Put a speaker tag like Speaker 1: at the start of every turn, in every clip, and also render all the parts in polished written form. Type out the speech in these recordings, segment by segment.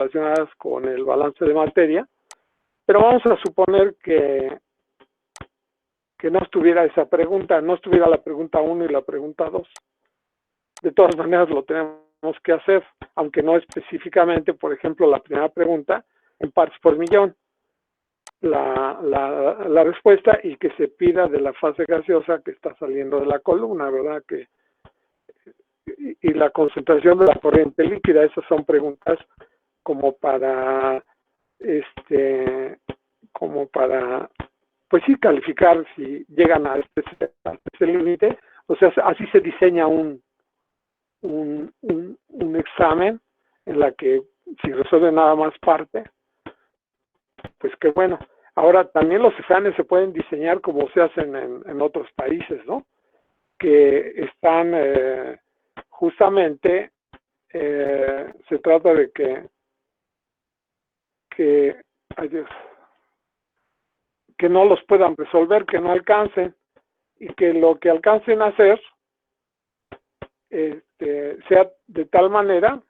Speaker 1: relacionadas con el balance de materia, pero vamos a suponer que no estuviera esa pregunta, no estuviera la pregunta 1 y la pregunta 2. De todas maneras lo tenemos que hacer, aunque no específicamente, por ejemplo, la primera pregunta en partes por millón. La respuesta y que se pida de la fase gaseosa que está saliendo de la columna, ¿verdad? Y la concentración de la corriente líquida. Esas son preguntas como para pues sí, calificar si llegan a este límite. O sea, así se diseña un examen en la que si resuelve nada más parte, pues qué bueno. Ahora, también los exámenes se pueden diseñar como se hacen en otros países, ¿no? Que están justamente, se trata de que no los puedan resolver, que no alcancen, y que lo que alcancen a hacer sea de tal manera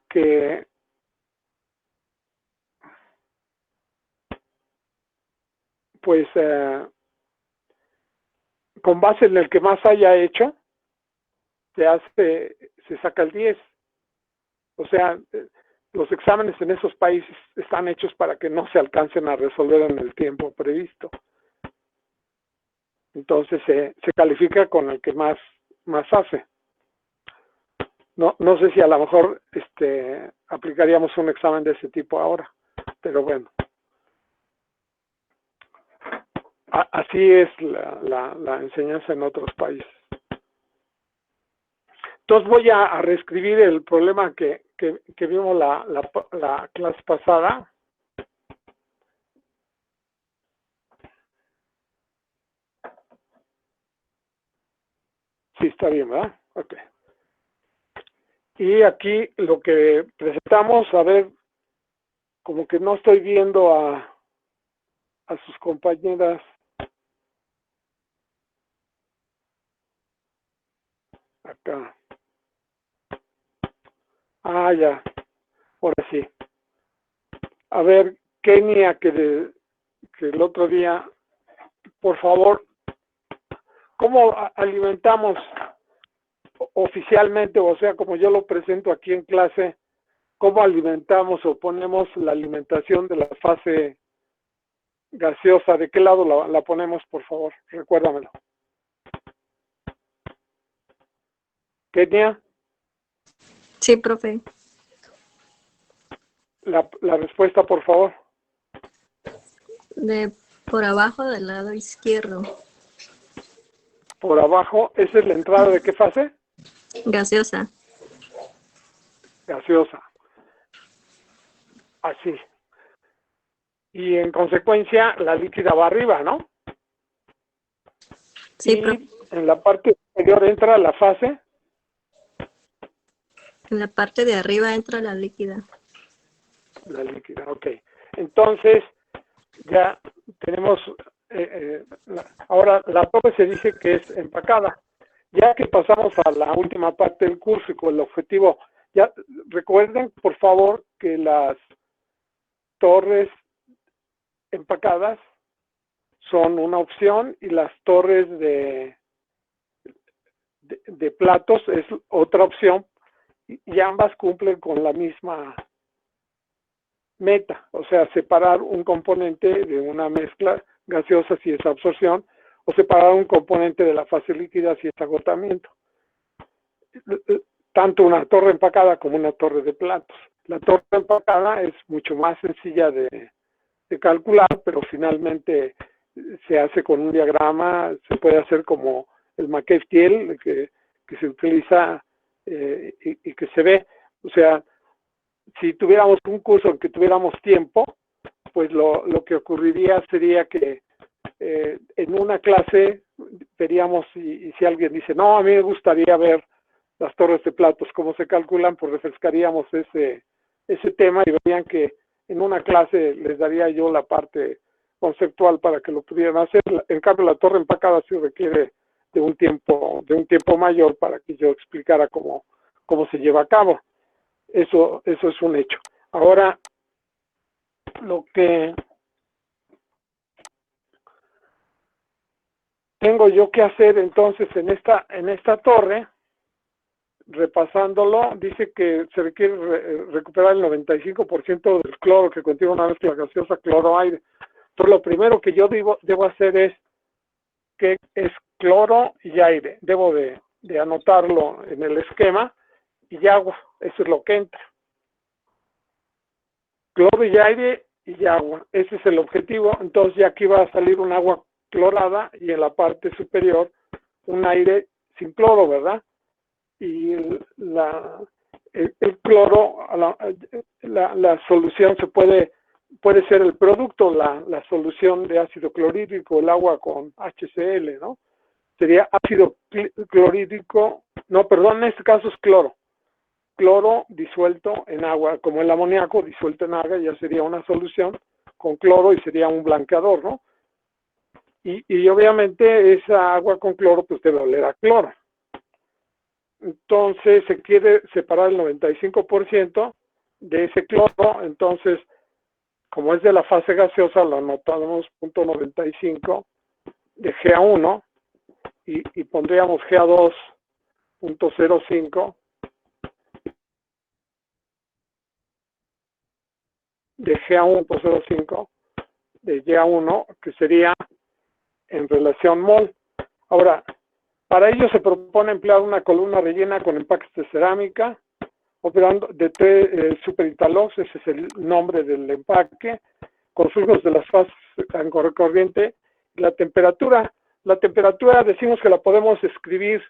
Speaker 1: que pues con base en el que más haya hecho se saca el 10. O sea, los exámenes en esos países están hechos para que no se alcancen a resolver en el tiempo previsto. Entonces se califica con el que más hace. No sé si a lo mejor aplicaríamos un examen de ese tipo ahora, pero bueno. Así es la enseñanza en otros países. Entonces voy a reescribir el problema que vimos la clase pasada. Sí, está bien, ¿verdad? Ok. Y aquí lo que presentamos, a ver, como que no estoy viendo a sus compañeras. Acá. Ah, ya. Ahora sí. A ver, Kenia, que el otro día, por favor, ¿cómo alimentamos oficialmente, o sea, como yo lo presento aquí en clase, cómo alimentamos o ponemos la alimentación de la fase gaseosa? ¿De qué lado la ponemos, por favor? Recuérdamelo. Kenia.
Speaker 2: Sí, profe.
Speaker 1: La respuesta, por favor.
Speaker 2: Por abajo del lado izquierdo.
Speaker 1: Por abajo, ¿esa es la entrada de qué fase?
Speaker 2: Gaseosa.
Speaker 1: Gaseosa. Así. Y en consecuencia, la líquida va arriba, ¿no?
Speaker 2: Sí,
Speaker 1: y
Speaker 2: profe.
Speaker 1: En la parte superior entra la fase.
Speaker 2: En la parte de arriba entra la líquida.
Speaker 1: La líquida, ok. Entonces, ya tenemos, ahora la torre se dice que es empacada. Ya que pasamos a la última parte del curso y con el objetivo, ya recuerden, por favor, que las torres empacadas son una opción y las torres de platos es otra opción, y ambas cumplen con la misma meta, o sea, separar un componente de una mezcla gaseosa si es absorción, o separar un componente de la fase líquida si es agotamiento. Tanto una torre empacada como una torre de platos. La torre empacada es mucho más sencilla de calcular, pero finalmente se hace con un diagrama, se puede hacer como el McKay-Thiel que se utiliza y que se ve. O sea, si tuviéramos un curso en que tuviéramos tiempo, pues lo que ocurriría sería que en una clase veríamos, y si alguien dice, no, a mí me gustaría ver las torres de platos, cómo se calculan, pues refrescaríamos ese tema y verían que en una clase les daría yo la parte conceptual para que lo pudieran hacer. En cambio, la torre empacada sí requiere de un tiempo mayor para que yo explicara cómo cómo se lleva a cabo. Eso es un hecho. Ahora, lo que tengo yo que hacer entonces en esta torre, repasándolo, dice que se requiere recuperar el 95% del cloro que contiene una mezcla gaseosa cloro-aire. Entonces, lo primero que yo debo hacer es que es cloro y aire. Debo de anotarlo en el esquema, y agua. Eso es lo que entra. Cloro y aire y agua. Ese es el objetivo. Entonces, ya aquí va a salir un agua clorada y en la parte superior un aire sin cloro, ¿verdad? Y el cloro, la solución puede ser el producto, la solución de ácido clorhídrico, el agua con HCl, ¿no? Sería ácido clorhídrico, no, perdón, en este caso es cloro disuelto en agua, como el amoníaco disuelto en agua, ya sería una solución con cloro y sería un blanqueador, ¿no? Y obviamente esa agua con cloro pues debe oler a cloro. Entonces se quiere separar el 95% de ese cloro. Entonces, como es de la fase gaseosa, lo anotamos 0.95 de GA1 y pondríamos GA2.05 de GA1.05 de GA1, que sería en relación mol. Ahora, para ello se propone emplear una columna rellena con empaques de cerámica, operando de superitalox, ese es el nombre del empaque, con flujos de las fases en corriente. La temperatura decimos que la podemos escribir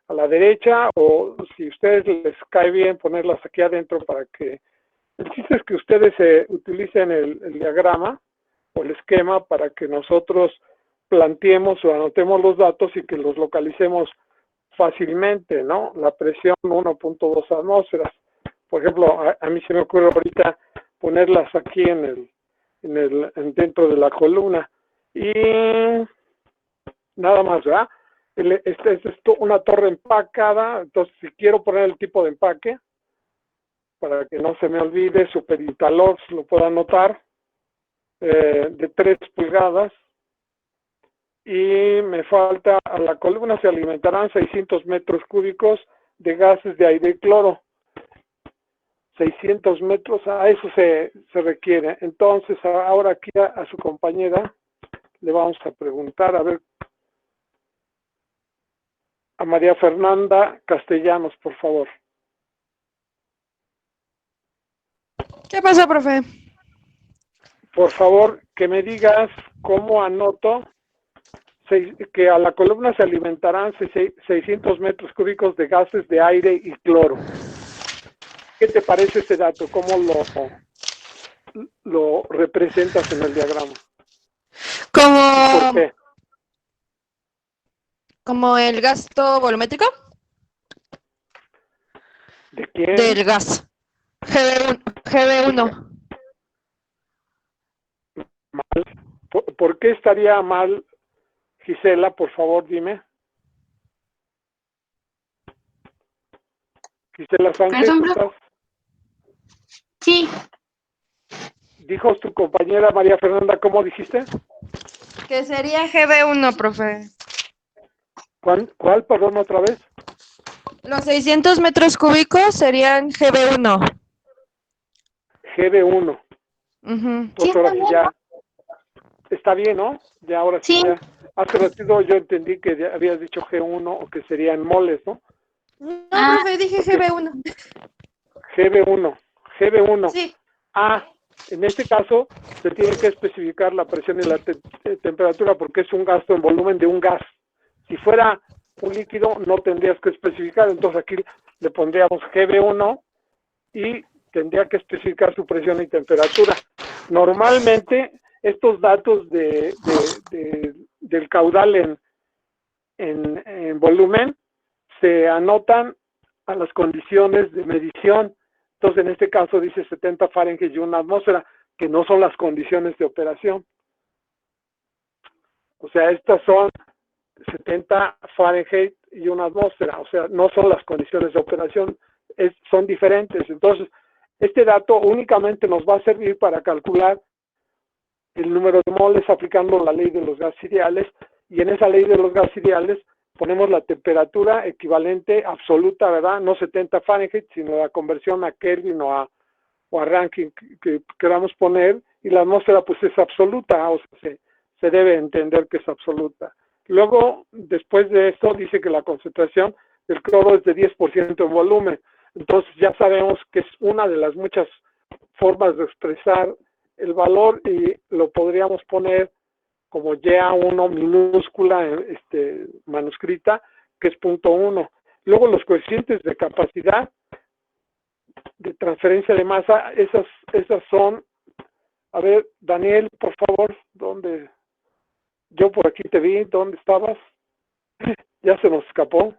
Speaker 1: a la derecha, o si a ustedes les cae bien ponerlas aquí adentro para que... El chiste es que ustedes utilicen el diagrama o el esquema para que nosotros planteemos o anotemos los datos y que los localicemos fácilmente, ¿no? La presión 1.2 atmósferas. Por ejemplo, a mí se me ocurre ahorita ponerlas aquí dentro de la columna. Y nada más, ¿verdad? Esta es una torre empacada. Entonces, si quiero poner el tipo de empaque, para que no se me olvide, superitalox, lo puedo anotar, de 3 pulgadas. Y me falta, a la columna se alimentarán 600 metros cúbicos de gases de aire y cloro. 600 metros, a eso se requiere. Entonces, ahora aquí a su compañera le vamos a preguntar, a ver, a María Fernanda Castellanos, por favor.
Speaker 3: ¿Qué pasa, profe?
Speaker 1: Por favor, que me digas cómo anoto que a la columna se alimentarán 600 metros cúbicos de gases de aire y cloro. ¿Qué te parece ese dato? ¿Cómo lo representas en el diagrama? ¿Por qué?
Speaker 3: ¿Como el gasto volumétrico?
Speaker 1: ¿De quién?
Speaker 3: Del gas. GB1.
Speaker 1: Mal. ¿Por qué estaría mal, Gisela? Por favor, dime. Gisela Sánchez, ¿estás?
Speaker 4: Sí.
Speaker 1: Dijo tu compañera María Fernanda, ¿cómo dijiste?
Speaker 3: Que sería GB1, profe.
Speaker 1: ¿Cuál? Perdón, otra vez.
Speaker 3: Los 600 metros cúbicos serían GB1.
Speaker 1: GB1.
Speaker 3: Sí,
Speaker 1: ahora sí ya. Está bien, ¿no? Ya ahora sí, ya. Hace ratito yo entendí que habías dicho G1 o que serían moles, ¿no?
Speaker 3: No, profe, dije GB1.
Speaker 1: GB1.
Speaker 3: Sí.
Speaker 1: En este caso se tiene que especificar la presión y la temperatura porque es un gasto en volumen de un gas. Si fuera un líquido no tendrías que especificar, entonces aquí le pondríamos GB1 y tendría que especificar su presión y temperatura. Normalmente estos datos del caudal en volumen se anotan a las condiciones de medición. Entonces, en este caso dice 70 Fahrenheit y una atmósfera, que no son las condiciones de operación. O sea, estas son 70 Fahrenheit y una atmósfera. O sea, no son las condiciones de operación. son diferentes. Entonces, este dato únicamente nos va a servir para calcular el número de moles aplicando la ley de los gases ideales, y en esa ley de los gases ideales ponemos la temperatura equivalente absoluta, ¿verdad? No 70 Fahrenheit, sino la conversión a Kelvin o a Rankine que queramos poner, y la atmósfera pues es absoluta, o sea, se debe entender que es absoluta. Luego, después de esto, dice que la concentración del cloro es de 10% en volumen. Entonces ya sabemos que es una de las muchas formas de expresar el valor, y lo podríamos poner como YA1 minúscula manuscrita, que es 0.1. Luego los coeficientes de capacidad de transferencia de masa, esas son, a ver, Daniel, por favor, ¿dónde? Yo por aquí te vi, ¿dónde estabas? Ya se nos escapó.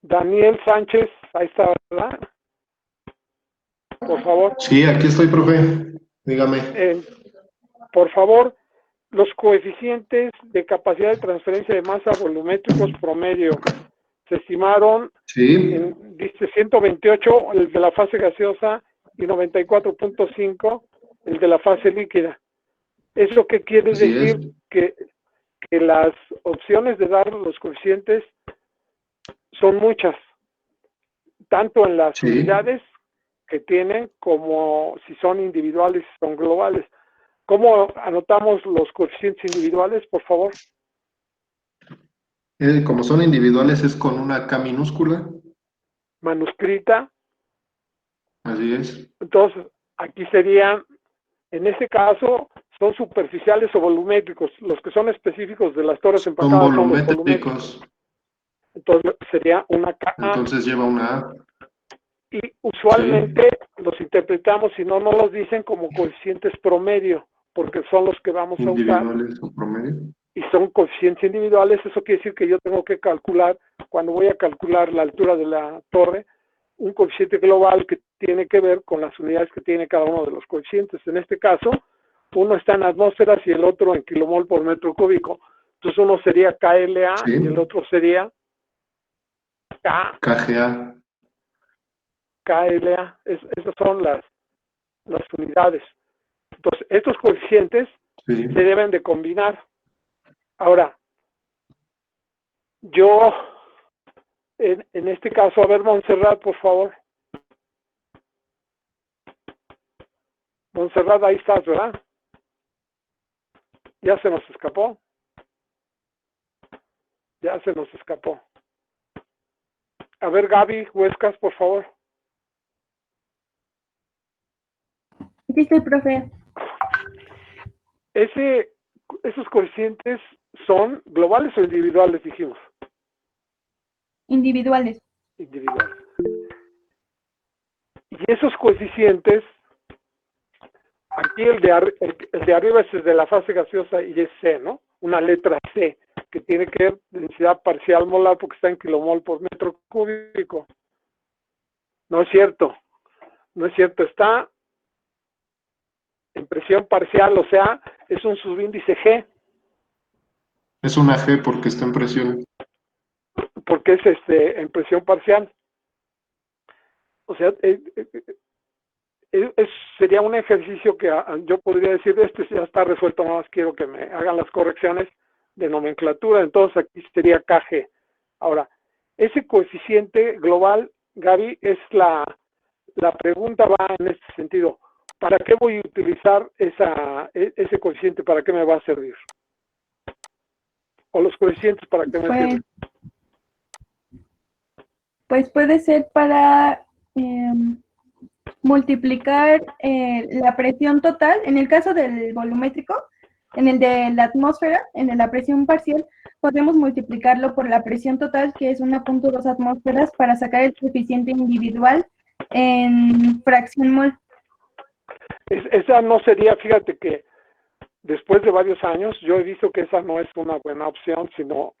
Speaker 1: Daniel Sánchez, ahí está, ¿verdad? Por favor.
Speaker 5: Sí, aquí estoy, profe. Dígame.
Speaker 1: Por favor, los coeficientes de capacidad de transferencia de masa volumétricos promedio se estimaron
Speaker 5: Sí.
Speaker 1: dice 128 el de la fase gaseosa y 94.5 el de la fase líquida. ¿Eso qué quiere
Speaker 5: Así
Speaker 1: decir?
Speaker 5: es.
Speaker 1: Que las opciones de dar los coeficientes son muchas, tanto en las
Speaker 5: Sí.
Speaker 1: unidades que tienen como si son individuales y son globales. ¿Cómo anotamos los coeficientes individuales, por favor?
Speaker 5: Como son individuales, es con una K minúscula.
Speaker 1: Manuscrita.
Speaker 5: Así es.
Speaker 1: Entonces, aquí serían, en este caso, son superficiales o volumétricos. Los que son específicos de las torres empacadas
Speaker 5: Son
Speaker 1: son los volumétricos.
Speaker 5: volumétricos.
Speaker 1: Entonces, sería una K.
Speaker 5: Entonces lleva una A.
Speaker 1: Y usualmente los interpretamos, si no, no los dicen como coeficientes promedio, porque son los que vamos a usar.
Speaker 5: Individuales o promedio.
Speaker 1: Y son coeficientes individuales. Eso quiere decir que yo tengo que calcular, cuando voy a calcular la altura de la torre, un coeficiente global que tiene que ver con las unidades que tiene cada uno de los coeficientes. En este caso, uno está en atmósferas y el otro en kilomol por metro cúbico. Entonces uno sería KLA,
Speaker 5: Sí.
Speaker 1: y el otro sería
Speaker 5: KGA.
Speaker 1: KLA. Esas son las unidades. Entonces, estos coeficientes
Speaker 5: Sí.
Speaker 1: se deben de combinar. Ahora, yo, en este caso, a ver, Montserrat, por favor. Montserrat, ahí estás, ¿verdad? Ya se nos escapó. Ya se nos escapó. A ver, Gaby Huescas, por favor.
Speaker 4: Aquí estoy, profe.
Speaker 1: Esos coeficientes son globales o individuales, dijimos.
Speaker 4: Individuales.
Speaker 1: Individuales. Y esos coeficientes, aquí el de arriba es el de la fase gaseosa y es C, ¿no? Una letra C, que tiene que ver densidad parcial molar porque está en kilomol por metro cúbico. No es cierto. No es cierto. Está en presión parcial, o sea, es un subíndice G.
Speaker 5: Es una G porque está en presión.
Speaker 1: Porque es en presión parcial. O sea, sería un ejercicio que yo podría decir, ya está resuelto, nada más quiero que me hagan las correcciones de nomenclatura. Entonces aquí sería KG. Ahora, ese coeficiente global, Gaby, es la pregunta va en este sentido. ¿Para qué voy a utilizar ese coeficiente? ¿Para qué me va a servir? ¿O los coeficientes para qué me sirven?
Speaker 4: Pues puede ser para multiplicar la presión total, en el caso del volumétrico, en el de la atmósfera, en la presión parcial, podemos multiplicarlo por la presión total, que es 1.2 atmósferas, para sacar el coeficiente individual en fracción mol.
Speaker 1: Esa no sería, fíjate que después de varios años, yo he visto que esa no es una buena opción, sino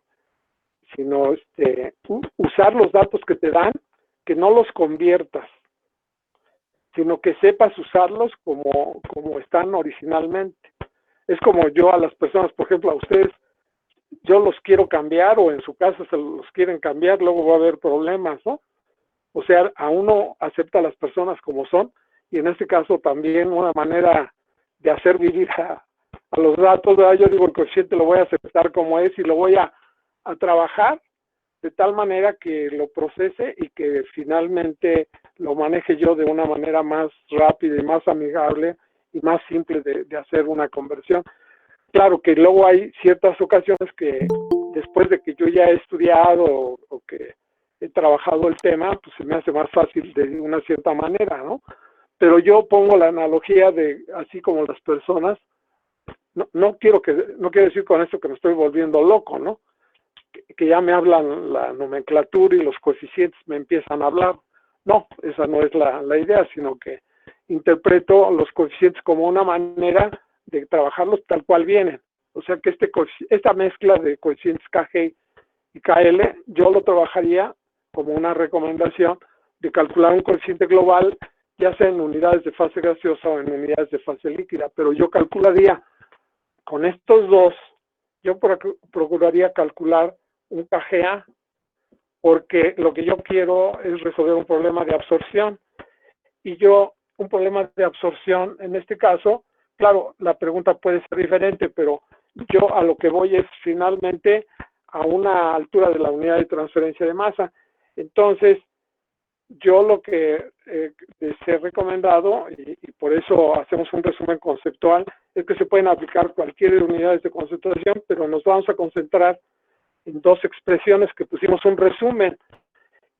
Speaker 1: usar los datos que te dan, que no los conviertas, sino que sepas usarlos como están originalmente. Es como yo a las personas, por ejemplo, a ustedes, yo los quiero cambiar, o en su caso se los quieren cambiar, luego va a haber problemas, ¿no? O sea, a uno acepta a las personas como son, y en este caso también una manera de hacer vivir a los datos, ¿verdad? Yo digo, el coeficiente lo voy a aceptar como es y lo voy a trabajar de tal manera que lo procese y que finalmente lo maneje yo de una manera más rápida y más amigable y más simple de hacer una conversión. Claro que luego hay ciertas ocasiones que después de que yo ya he estudiado o que he trabajado el tema, pues se me hace más fácil de una cierta manera, ¿no? Pero yo pongo la analogía de, así como las personas, no quiero decir con esto que me estoy volviendo loco, ¿no? Que ya me hablan la nomenclatura y los coeficientes me empiezan a hablar. No, esa no es la idea, sino que interpreto los coeficientes como una manera de trabajarlos tal cual vienen. O sea que esta mezcla de coeficientes KG y KL, yo lo trabajaría como una recomendación de calcular un coeficiente global, ya sea en unidades de fase gaseosa o en unidades de fase líquida, pero yo calcularía con estos dos, yo procuraría calcular un KGA, porque lo que yo quiero es resolver un problema de absorción. Y un problema de absorción, en este caso, claro, la pregunta puede ser diferente, pero yo a lo que voy es finalmente a una altura de la unidad de transferencia de masa. Entonces, yo lo que les he recomendado, y por eso hacemos un resumen conceptual, es que se pueden aplicar cualquier unidades de concentración, pero nos vamos a concentrar en dos expresiones que pusimos un resumen.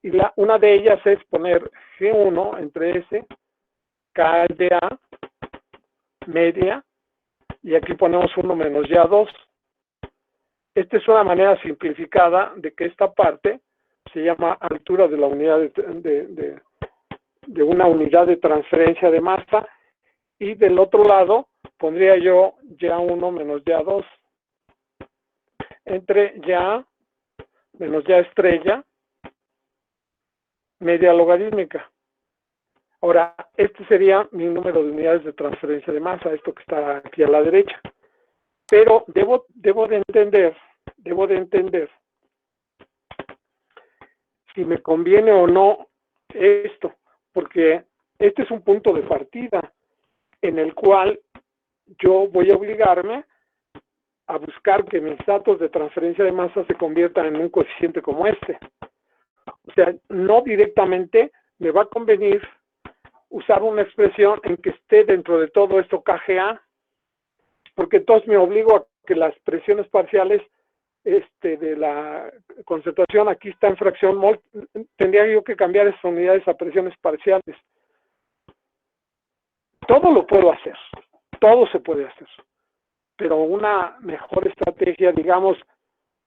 Speaker 1: Y una de ellas es poner G1 entre S, K de A, media, y aquí ponemos 1 menos Y2. Esta es una manera simplificada de que esta parte se llama altura de la unidad de una unidad de transferencia de masa, y del otro lado pondría yo Y1 menos Y2 entre Y menos Y estrella, media logarítmica. Ahora, este sería mi número de unidades de transferencia de masa, esto que está aquí a la derecha. Pero debo de entender si me conviene o no esto, porque este es un punto de partida en el cual yo voy a obligarme a buscar que mis datos de transferencia de masa se conviertan en un coeficiente como este. O sea, no directamente me va a convenir usar una expresión en que esté dentro de todo esto KGA, porque entonces me obligo a que las presiones parciales de la concentración, aquí está en fracción mol, tendría yo que cambiar esas unidades a presiones parciales. Todo lo puedo hacer, todo se puede hacer, pero una mejor estrategia, digamos,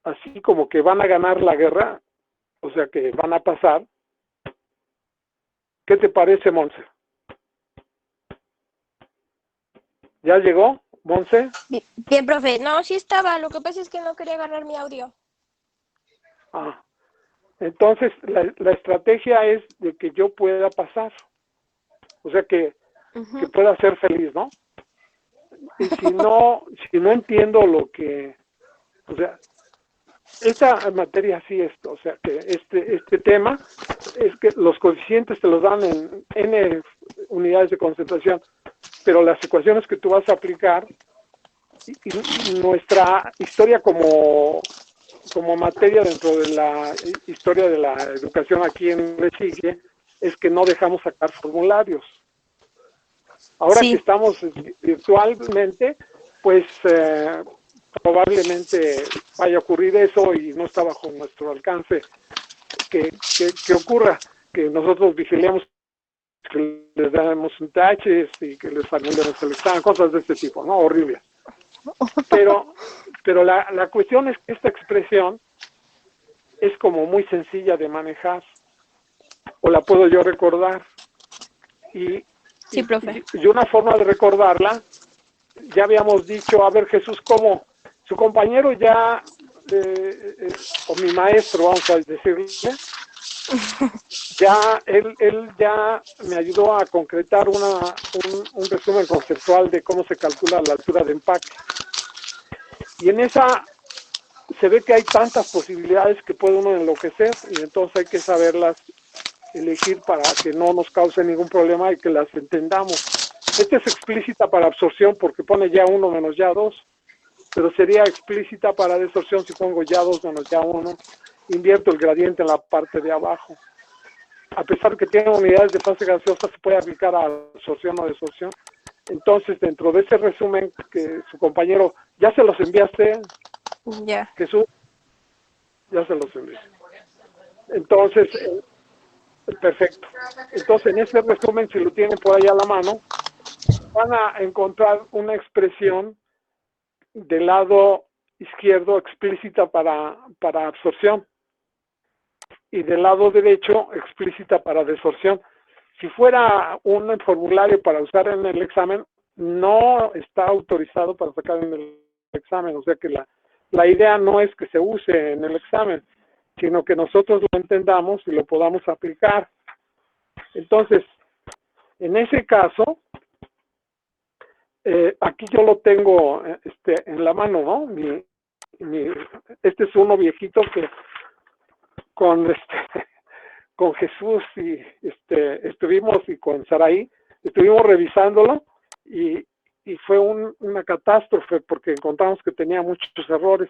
Speaker 1: así como que van a ganar la guerra, o sea que van a pasar. ¿Qué te parece, Monse? ¿Ya llegó, Monse?
Speaker 6: Bien, profe. No, sí estaba. Lo que pasa es que no quería agarrar mi audio.
Speaker 1: Entonces, la estrategia es de que yo pueda pasar. O sea, que pueda ser feliz, ¿no? Y si no entiendo lo que... O sea, esta materia sí es, o sea, que este tema es que los coeficientes te los dan en N unidades de concentración, pero las ecuaciones que tú vas a aplicar, y nuestra historia como materia dentro de la historia de la educación aquí en Recife, es que no dejamos sacar formularios. Ahora que estamos virtualmente, pues probablemente vaya a ocurrir eso y no está bajo nuestro alcance que ocurra, que nosotros vigilemos, que les damos un taches y que les anulemos el examen, cosas de este tipo, ¿no? Horribles. Pero la cuestión es que esta expresión es como muy sencilla de manejar, o la puedo yo recordar.
Speaker 6: Sí, profe.
Speaker 1: Y una forma de recordarla, ya habíamos dicho, a ver, Jesús, ¿cómo? Su compañero ya, o mi maestro, vamos a decirle, ya, él ya me ayudó a concretar un resumen conceptual de cómo se calcula la altura de empaque. Y en esa se ve que hay tantas posibilidades que puede uno enloquecer, y entonces hay que saberlas elegir para que no nos cause ningún problema y que las entendamos. Esta es explícita para absorción porque pone ya 1 menos ya 2, pero sería explícita para desorción si pongo ya 2 menos ya 1. Invierto el gradiente en la parte de abajo. A pesar de que tiene unidades de fase gaseosa, se puede aplicar a absorción o desorción. Entonces, dentro de ese resumen que su compañero, ¿ya se los enviaste,
Speaker 6: Ya.
Speaker 1: Jesús? Ya se los envié. Entonces, perfecto. Entonces, en ese resumen, si lo tienen por ahí a la mano, van a encontrar una expresión del lado izquierdo explícita para absorción y del lado derecho explícita para desorción. Si fuera un formulario para usar en el examen, no está autorizado para sacar en el examen. O sea que la idea no es que se use en el examen, sino que nosotros lo entendamos y lo podamos aplicar. Entonces, en ese caso, aquí yo lo tengo en la mano, ¿no? Este es uno viejito que con Jesús y estuvimos, y con Saraí, estuvimos revisándolo y fue una catástrofe porque encontramos que tenía muchos errores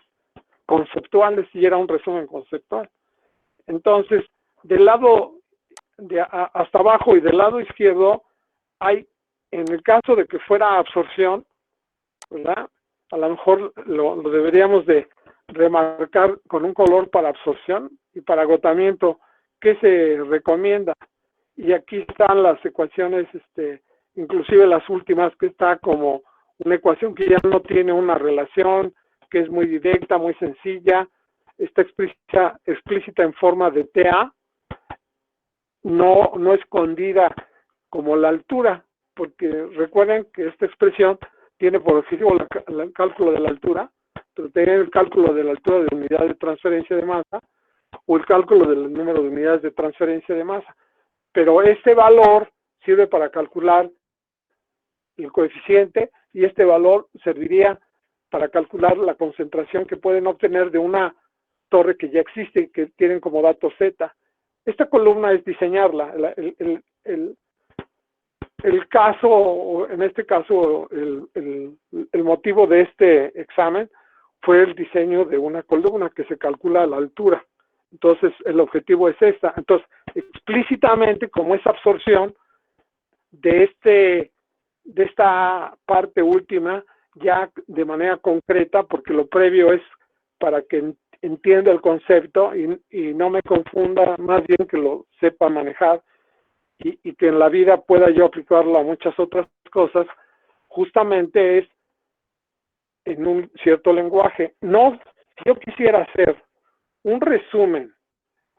Speaker 1: conceptuales y era un resumen conceptual. Entonces, del lado hasta abajo y del lado izquierdo hay, en el caso de que fuera absorción, ¿verdad? A lo mejor lo deberíamos de remarcar con un color para absorción y para agotamiento. ¿Qué se recomienda? Y aquí están las ecuaciones, inclusive las últimas, que está como una ecuación que ya no tiene una relación, que es muy directa, muy sencilla, está explícita en forma de TA, no escondida como la altura, porque recuerden que esta expresión tiene por objetivo el cálculo de la altura, pero tiene el cálculo de la altura de unidad de transferencia de masa o el cálculo del número de unidades de transferencia de masa. Pero este valor sirve para calcular el coeficiente y este valor serviría para calcular la concentración que pueden obtener de una torre que ya existe y que tienen como dato Z. Esta columna es diseñarla. El caso, o en este caso, el motivo de este examen fue el diseño de una columna que se calcula a la altura. Entonces, el objetivo es esta. Entonces, explícitamente, como es absorción de esta parte última, ya de manera concreta, porque lo previo es para que entienda el concepto y no me confunda, más bien que lo sepa manejar y que en la vida pueda yo aplicarlo a muchas otras cosas, justamente es en un cierto lenguaje. No, si yo quisiera hacer un resumen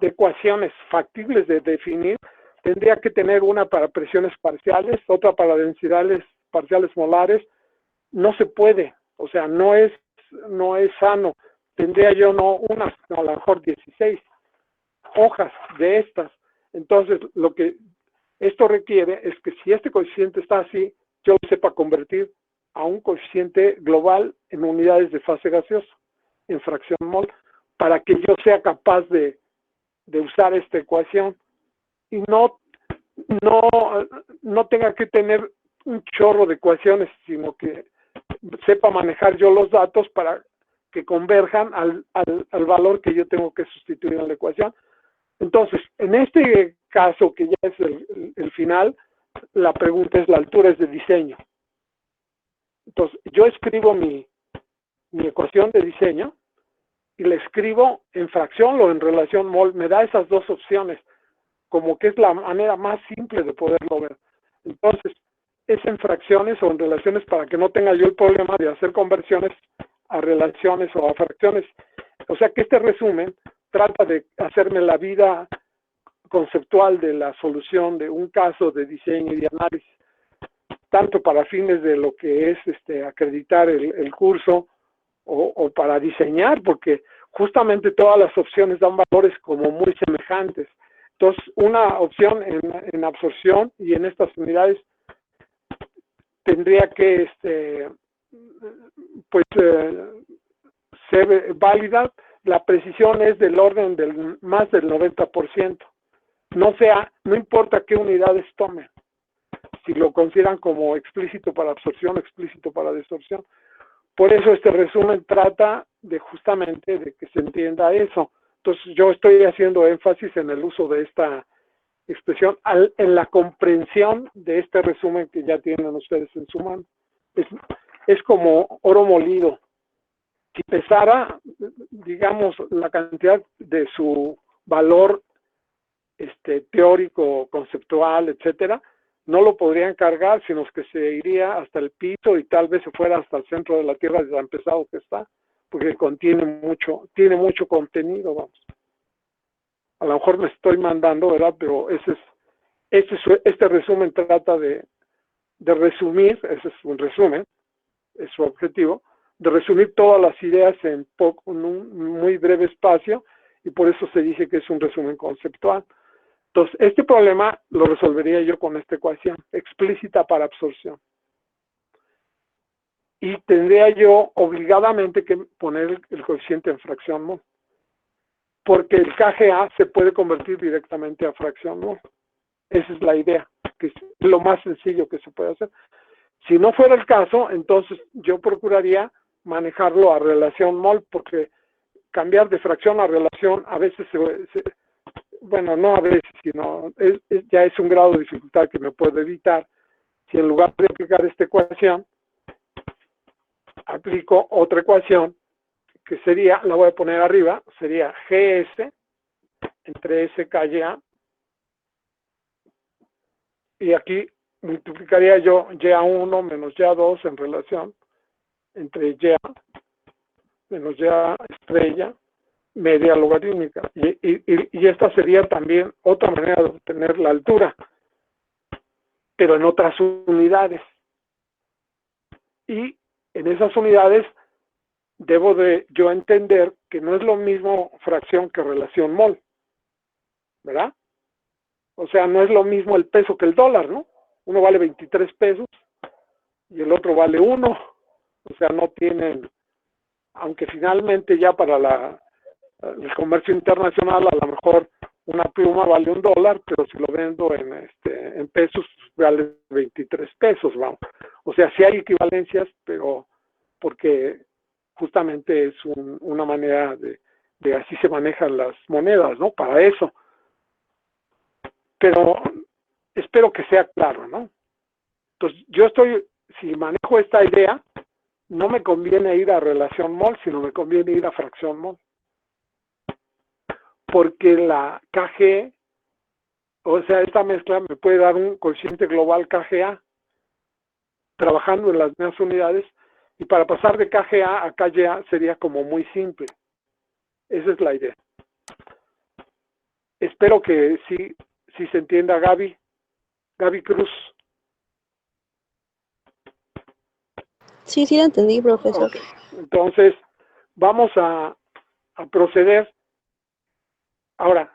Speaker 1: de ecuaciones factibles de definir, tendría que tener una para presiones parciales, otra para densidades parciales molares. No se puede, o sea, no es sano. Tendría yo no a lo mejor 16 hojas de estas. Entonces, lo que esto requiere es que si este coeficiente está así, yo lo sepa convertir a un coeficiente global en unidades de fase gaseosa, en fracción mol, para que yo sea capaz de usar esta ecuación y no tenga que tener un chorro de ecuaciones, sino que sepa manejar yo los datos para que converjan al valor que yo tengo que sustituir en la ecuación. Entonces, en este caso, que ya es el final, la pregunta es: la altura es de diseño. Entonces, yo escribo mi ecuación de diseño y la escribo en fracción o en relación mol. Me da esas dos opciones, como que es la manera más simple de poderlo ver. Entonces, es en fracciones o en relaciones para que no tenga yo el problema de hacer conversiones a relaciones o a fracciones. O sea que este resumen trata de hacerme la vida conceptual de la solución de un caso de diseño y de análisis, tanto para fines de lo que es acreditar el curso o para diseñar, porque justamente todas las opciones dan valores como muy semejantes. Entonces, una opción en absorción y en estas unidades tendría que ser válida. La precisión es del orden más del 90%. no importa qué unidades tomen, si lo consideran como explícito para absorción, explícito para distorsión. Por eso este resumen trata de justamente de que se entienda eso. Entonces yo estoy haciendo énfasis en el uso de esta expresión, en la comprensión de este resumen que ya tienen ustedes en su mano. Es como oro molido. Si pesara, digamos, la cantidad de su valor teórico, conceptual, etcétera, no lo podrían cargar, sino que se iría hasta el piso y tal vez se fuera hasta el centro de la Tierra de tan pesado que está, porque tiene mucho contenido, vamos. A lo mejor me estoy mandando, ¿verdad? Pero este resumen trata de resumir, ese es un resumen, es su objetivo, de resumir todas las ideas en un muy breve espacio, y por eso se dice que es un resumen conceptual. Entonces, este problema lo resolvería yo con esta ecuación, explícita para absorción. Y tendría yo obligadamente que poner el coeficiente en fracción mol, porque el KGA se puede convertir directamente a fracción mol. Esa es la idea, que es lo más sencillo que se puede hacer. Si no fuera el caso, entonces yo procuraría manejarlo a relación mol, porque cambiar de fracción a relación a veces bueno, no a veces, sino ya es un grado de dificultad que me puedo evitar si en lugar de aplicar esta ecuación, aplico otra ecuación que sería, la voy a poner arriba, sería GS entre SKYA, y aquí multiplicaría yo YA1 menos YA2 en relación entre YA menos YA estrella media logarítmica, y esta sería también otra manera de obtener la altura, pero en otras unidades, y en esas unidades debo de yo entender que no es lo mismo fracción que relación mol, ¿verdad? O sea, no es lo mismo el peso que el dólar, ¿no? Uno vale 23 pesos y el otro vale 1, o sea, no tienen, aunque finalmente ya para el comercio internacional a lo mejor una pluma vale $1, pero si lo vendo en pesos vale 23 pesos, vamos. O sea, sí hay equivalencias, pero porque justamente es una manera de así se manejan las monedas, ¿no? Para eso. Pero espero que sea claro, ¿no? Entonces, si manejo esta idea, no me conviene ir a relación mol, sino me conviene ir a fracción mol. Porque la KG, o sea, esta mezcla me puede dar un coeficiente global KGA, trabajando en las mismas unidades, y para pasar de KGA a KGA sería como muy simple. Esa es la idea. Espero que sí se entienda, Gaby Cruz.
Speaker 7: Sí, sí lo entendí, profesor.
Speaker 1: Okay. Entonces, vamos a proceder. Ahora,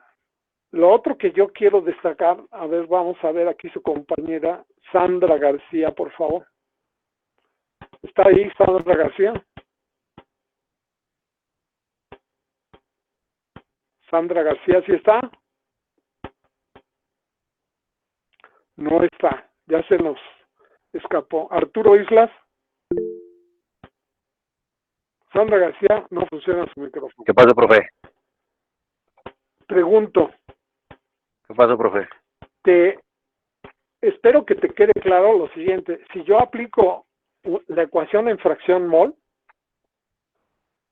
Speaker 1: lo otro que yo quiero destacar, a ver, vamos a ver aquí su compañera Sandra García, por favor. ¿Está ahí Sandra García? Sandra García, ¿sí está? No está, ya se nos escapó. Arturo Islas. Sandra García, no funciona su micrófono.
Speaker 8: ¿Qué pasa, profe?
Speaker 1: Pregunto.
Speaker 8: ¿Qué pasa, profe?
Speaker 1: Espero que te quede claro lo siguiente. Si yo aplico la ecuación en fracción mol,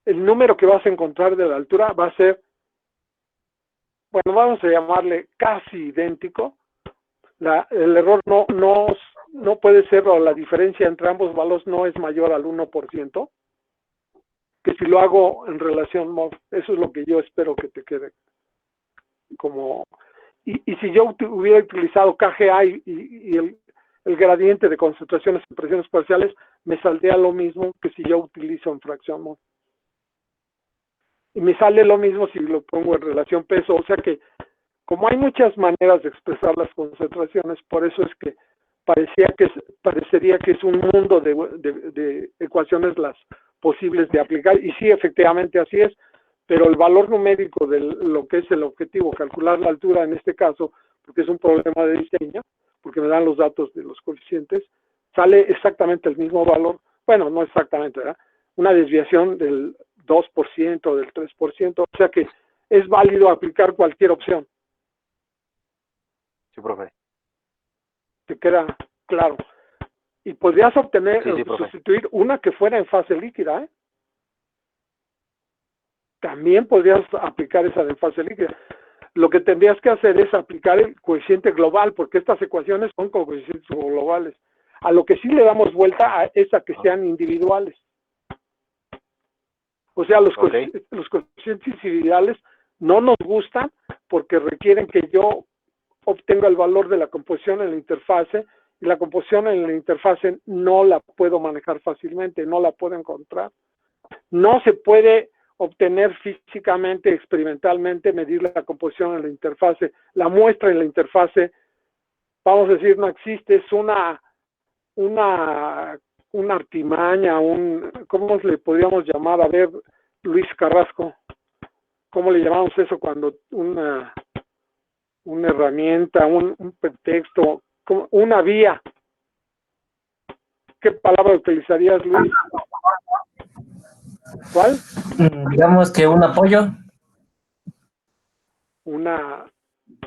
Speaker 1: el número que vas a encontrar de la altura va a ser, bueno, vamos a llamarle casi idéntico. El error no puede ser, o la diferencia entre ambos valores no es mayor al 1%, que si lo hago en relación mol. Eso es lo que yo espero que te quede como... Y si yo hubiera utilizado KGA y el gradiente de concentraciones y presiones parciales, me saldría lo mismo que si yo utilizo en fracción mol. Y me sale lo mismo si lo pongo en relación peso. O sea que, como hay muchas maneras de expresar las concentraciones, por eso es que parecería que es un mundo de ecuaciones las posibles de aplicar. Y sí, efectivamente así es, pero el valor numérico de lo que es el objetivo, calcular la altura en este caso, porque es un problema de diseño, porque me dan los datos de los coeficientes, sale exactamente el mismo valor, bueno, no exactamente, ¿verdad? Una desviación del 2%, del 3%, o sea que es válido aplicar cualquier opción.
Speaker 8: Sí, profe.
Speaker 1: ¿Te queda claro? Y podrías obtener,
Speaker 8: Sí, profe.
Speaker 1: sustituir una que fuera en fase líquida, ¿eh? También podrías aplicar esa de fase líquida. Lo que tendrías que hacer es aplicar el coeficiente global, porque estas ecuaciones son con coeficientes globales. A lo que sí le damos vuelta es a que sean individuales. O sea, los coeficientes individuales no nos gustan porque requieren que yo obtenga el valor de la composición en la interfase, y la composición en la interfase no la puedo manejar fácilmente, no la puedo encontrar. No se puede obtener físicamente, experimentalmente, medir la composición en la interfase. La muestra en la interfase, vamos a decir, no existe, es una artimaña, ¿cómo le podríamos llamar? A ver, Luis Carrasco, ¿cómo le llamamos eso cuando una herramienta, un pretexto, una vía? ¿Qué palabra utilizarías, Luis? ¿Cuál?
Speaker 9: Digamos que un apoyo.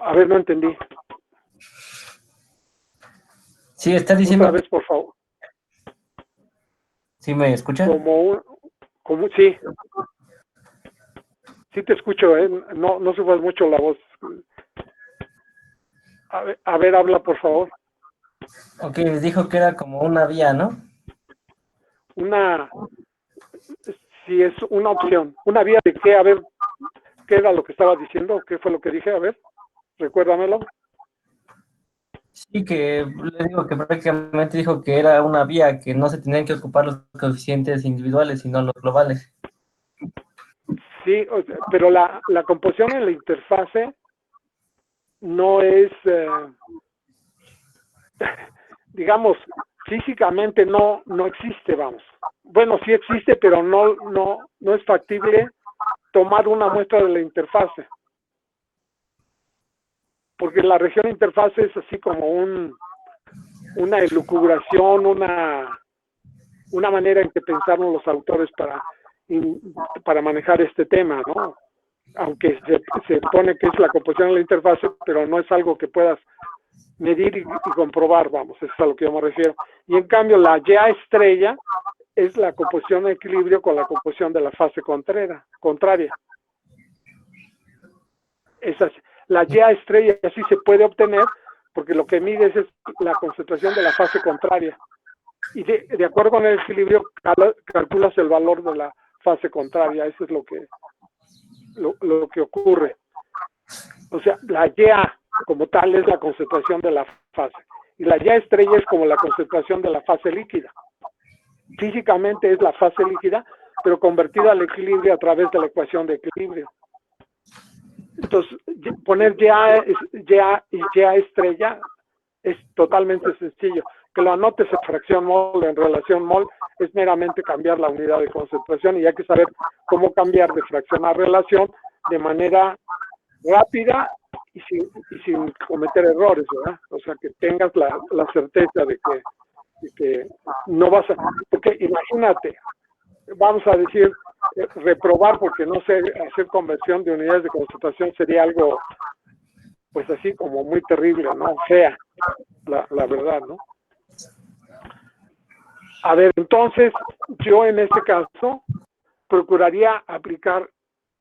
Speaker 1: A ver, no entendí.
Speaker 9: Sí, está diciendo.
Speaker 1: Otra vez, por favor.
Speaker 9: ¿Sí me escucha?
Speaker 1: Sí. Sí te escucho, ¿eh? No subas mucho la voz. A ver, habla, por favor.
Speaker 9: Ok, les dijo que era como una vía, ¿no?
Speaker 1: Sí, es una opción. ¿Una vía de qué? A ver, ¿qué era lo que estaba diciendo? ¿Qué fue lo que dije? A ver, recuérdamelo.
Speaker 9: Sí, que le digo que prácticamente dijo que era una vía, que no se tenían que ocupar los coeficientes individuales, sino los globales.
Speaker 1: Sí, pero la composición en la interfase no es, digamos, físicamente no existe, vamos. Bueno, sí existe, pero no es factible tomar una muestra de la interfase. Porque la región interfase es así como una elucubración, una manera en que pensaron los autores para manejar este tema, ¿no? Aunque se pone que es la composición de la interfase, pero no es algo que puedas medir y comprobar, vamos, eso es a lo que yo me refiero. Y en cambio la YA estrella es la composición de equilibrio con la composición de la fase contraria. La YA estrella así se puede obtener porque lo que mides es la concentración de la fase contraria. Y de acuerdo con el equilibrio calculas el valor de la fase contraria. Eso es lo que ocurre. O sea, la YA como tal es la concentración de la fase. Y la YA estrella es como la concentración de la fase líquida. Físicamente es la fase líquida, pero convertida al equilibrio a través de la ecuación de equilibrio. Entonces, poner YA y YA estrella es totalmente sencillo. Que lo anotes en fracción mol, en relación mol, es meramente cambiar la unidad de concentración y hay que saber cómo cambiar de fracción a relación de manera rápida y sin cometer errores, ¿verdad? O sea, que tengas la certeza de que no vas a... Porque imagínate, vamos a decir, reprobar porque no sé hacer conversión de unidades de concentración sería algo, pues así como muy terrible, ¿no? Fea, la verdad, ¿no? A ver, entonces, yo en este caso procuraría aplicar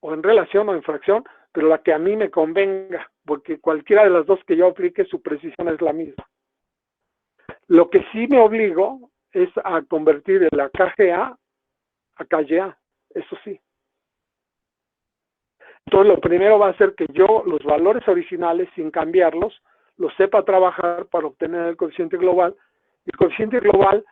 Speaker 1: o en relación o en fracción, pero la que a mí me convenga, porque cualquiera de las dos que yo aplique, su precisión es la misma. Lo que sí me obligo es a convertir de la KGA a KGA, eso sí. Entonces, lo primero va a ser que yo los valores originales, sin cambiarlos, los sepa trabajar para obtener el coeficiente global. El coeficiente global,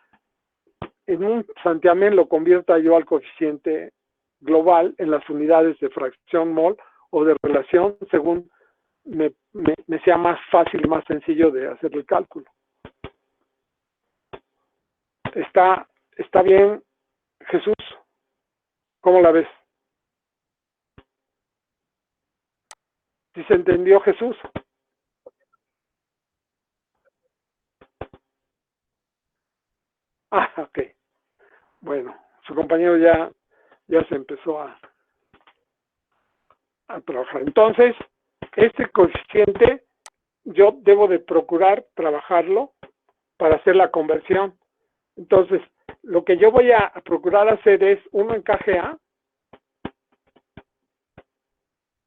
Speaker 1: en un santiamén lo convierta yo al coeficiente global en las unidades de fracción mol o de relación, según me sea más fácil y más sencillo de hacer el cálculo. ¿Está bien, Jesús? ¿Cómo la ves? ¿Sí se entendió, Jesús? Ah, ok. Bueno, su compañero ya se empezó a trabajar. Entonces, este coeficiente yo debo de procurar trabajarlo para hacer la conversión. Entonces, lo que yo voy a procurar hacer es 1 en KGA,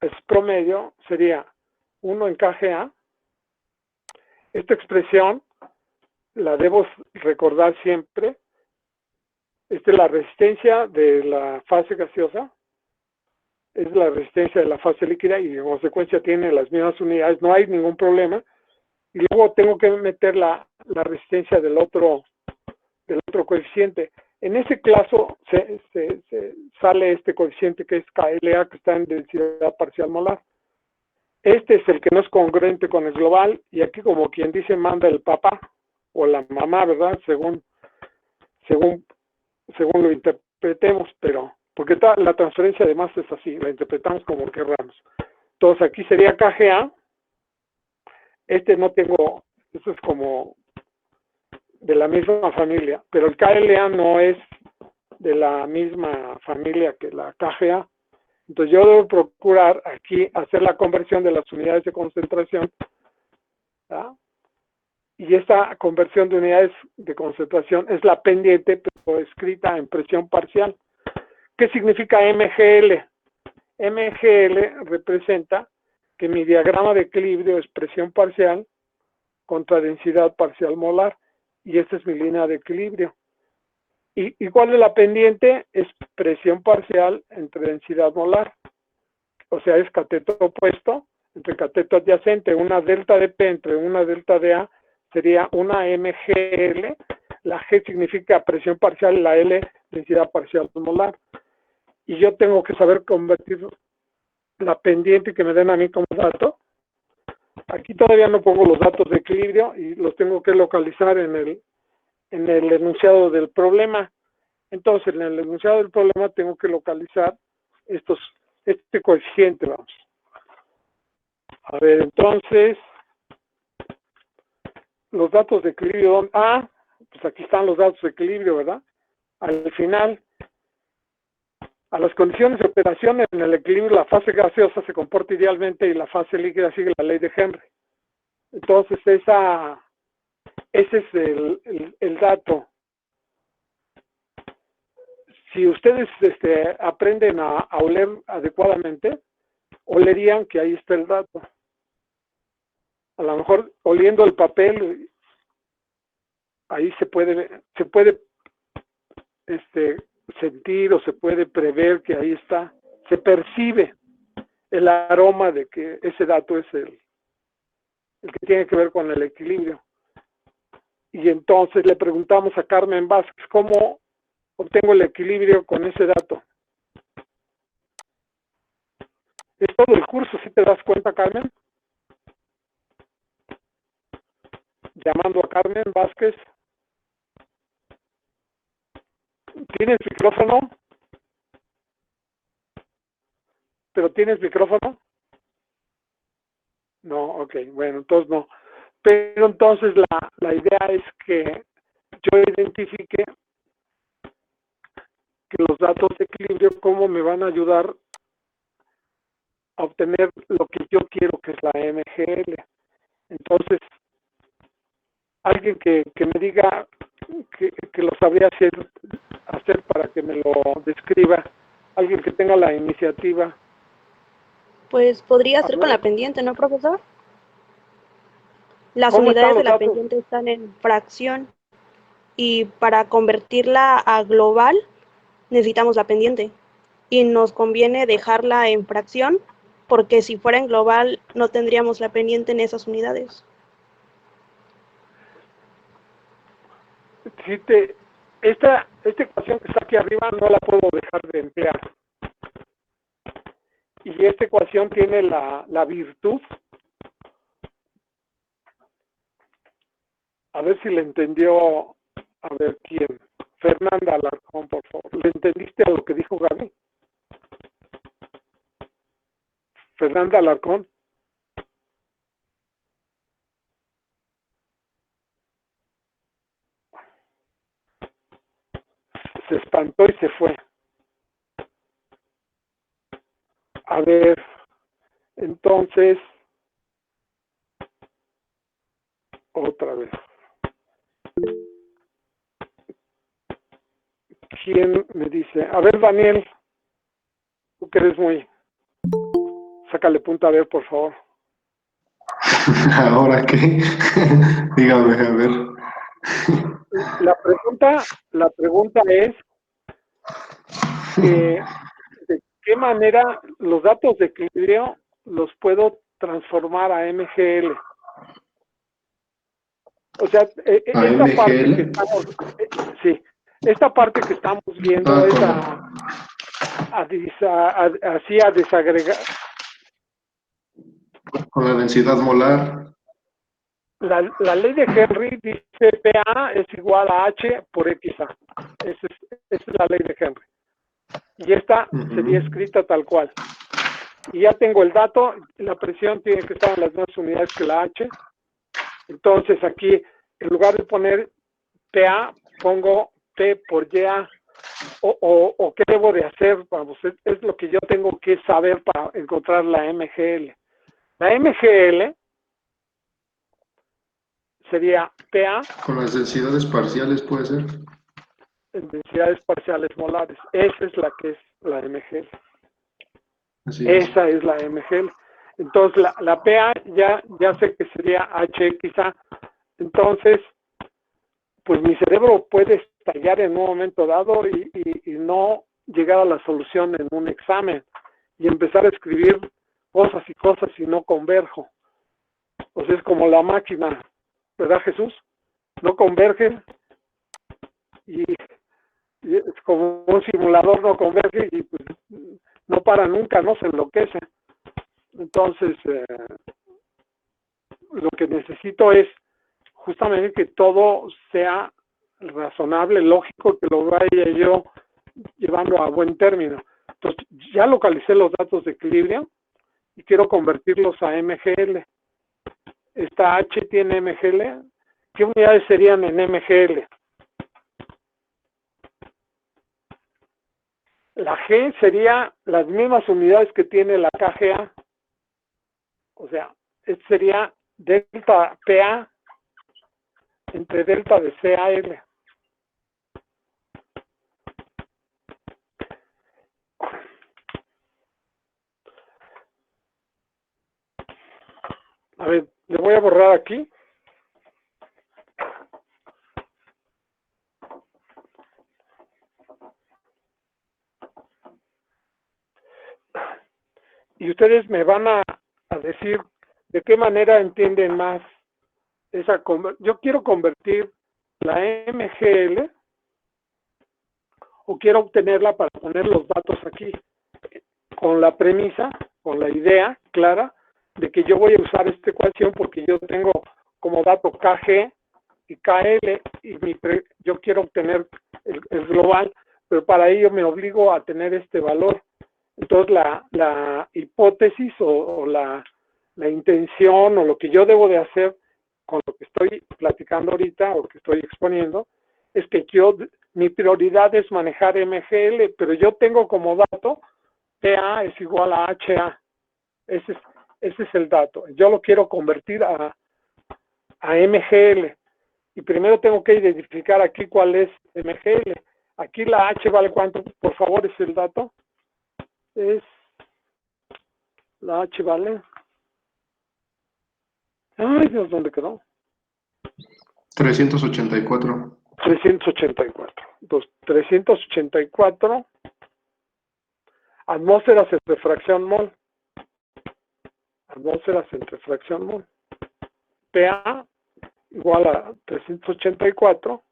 Speaker 1: es promedio, sería 1 en KGA. Esta expresión la debo recordar siempre. Esta es la resistencia de la fase gaseosa, es la resistencia de la fase líquida y en consecuencia tiene las mismas unidades, no hay ningún problema. Y luego tengo que meter la resistencia del otro coeficiente. En ese caso se sale este coeficiente que es KLA, que está en densidad parcial molar. Este es el que no es congruente con el global, y aquí, como quien dice, manda el papá o la mamá, ¿verdad? Según lo interpretemos, pero porque la transferencia de masa es así, la interpretamos como queramos. Entonces aquí sería KGA. Este no tengo, eso es como de la misma familia, pero el KLA no es de la misma familia que la KGA. Entonces yo debo procurar aquí hacer la conversión de las unidades de concentración, ¿verdad? Y esta conversión de unidades de concentración es la pendiente, pero escrita en presión parcial. ¿Qué significa MGL? MGL representa que mi diagrama de equilibrio es presión parcial contra densidad parcial molar, y esta es mi línea de equilibrio. ¿Y cuál es la pendiente? Es presión parcial entre densidad molar. O sea, es cateto opuesto entre cateto adyacente. Una delta de P entre una delta de A sería una MGL. La G significa presión parcial, la L densidad parcial molar. Y yo tengo que saber convertir la pendiente que me den a mí como dato. Aquí todavía no pongo los datos de equilibrio y los tengo que localizar en el enunciado del problema. Entonces, en el enunciado del problema tengo que localizar este coeficiente, vamos. A ver, entonces, los datos de equilibrio, pues aquí están los datos de equilibrio, ¿verdad? Al final, a las condiciones de operación en el equilibrio, la fase gaseosa se comporta idealmente y la fase líquida sigue la ley de Henry. Entonces, ese es el dato. Si ustedes aprenden a oler adecuadamente, olerían que ahí está el dato. A lo mejor oliendo el papel, ahí se puede sentir o se puede prever que ahí está. Se percibe el aroma de que ese dato es el que tiene que ver con el equilibrio. Y entonces le preguntamos a Carmen Vázquez, ¿cómo obtengo el equilibrio con ese dato? Es todo el curso, ¿sí te das cuenta, Carmen? Llamando a Carmen Vázquez. ¿Tienes micrófono? ¿Pero tienes micrófono? No, ok, bueno, entonces no. Pero entonces la idea es que yo identifique que los datos de equilibrio, cómo me van a ayudar a obtener lo que yo quiero, que es la MGL. Entonces, alguien que me diga que lo sabría hacer para que me lo describa, alguien que tenga la iniciativa.
Speaker 7: Pues podría ser con la pendiente, ¿no, profesor? Las
Speaker 1: ¿Cómo están
Speaker 7: unidades de
Speaker 1: los
Speaker 7: la
Speaker 1: datos?
Speaker 7: pendiente están en fracción y para convertirla a global necesitamos la pendiente y nos conviene dejarla en fracción porque si fuera en global no tendríamos la pendiente en esas unidades.
Speaker 1: Esta ecuación que está aquí arriba no la puedo dejar de emplear. Y esta ecuación tiene la virtud. A ver si le entendió, a ver quién. Fernanda Alarcón, por favor. ¿Le entendiste a lo que dijo Gaby? Fernanda Alarcón. se espantó y se fue. A ver, entonces, otra vez. ¿Quién me dice? A ver, Daniel, tú que eres muy... Sácale punta a ver, por favor.
Speaker 5: ¿Ahora qué? Dígame, a ver.
Speaker 1: La pregunta es de qué manera los datos de equilibrio los puedo transformar a MGL. O sea,
Speaker 5: ¿A
Speaker 1: esta parte que
Speaker 5: MGL?
Speaker 1: estamos, sí, esta parte que estamos viendo es así a desagregar.
Speaker 5: Con la densidad molar.
Speaker 1: La ley de Henry dice PA es igual a H por XA. Esa es la ley de Henry. Y esta sería escrita tal cual. Y ya tengo el dato, la presión tiene que estar en las mismas unidades que la H. Entonces aquí, en lugar de poner PA, pongo P por YA. O qué debo de hacer, vamos, es lo que yo tengo que saber para encontrar la MGL. La MGL sería PA
Speaker 5: Con las densidades parciales, ¿puede ser?
Speaker 1: en densidades parciales molares. Esa es la que es la MGL.
Speaker 5: Así es.
Speaker 1: Esa es la MGL. Entonces la PA ya sé que sería HXA. Entonces, pues mi cerebro puede estallar en un momento dado y no llegar a la solución en un examen y empezar a escribir cosas y no converjo. O sea, es como la máquina, ¿verdad, Jesús? No converge y es como un simulador, no converge y pues no para nunca, no se enloquece. Entonces, lo que necesito es justamente que todo sea razonable, lógico, que lo vaya yo llevando a buen término. Entonces, ya localicé los datos de equilibrio y quiero convertirlos a MGL. Esta H tiene MGL. ¿Qué unidades serían en MGL? La G sería las mismas unidades que tiene la KGA. O sea, este sería delta PA entre delta de CAL. A ver, le voy a borrar aquí. Y ustedes me van a decir de qué manera entienden más esa yo quiero convertir la MGL o quiero obtenerla para poner los datos aquí con la premisa, con la idea clara de que yo voy a usar esta ecuación porque yo tengo como dato KG y KL y yo quiero obtener el global, pero para ello me obligo a tener este valor. Entonces la hipótesis o la intención o lo que yo debo de hacer con lo que estoy platicando ahorita o que estoy exponiendo es que mi prioridad es manejar MGL, pero yo tengo como dato PA es igual a HA. Ese es el dato. Yo lo quiero convertir a MGL. Y primero tengo que identificar aquí cuál es MGL. Aquí la H vale cuánto, por favor, es el dato. La H vale. Ay, Dios, ¿dónde quedó?
Speaker 5: 384.
Speaker 1: 384. Entonces, 384 atmósferas entre fracción mol. Atmósferas entre fracción mol. PA igual a 384,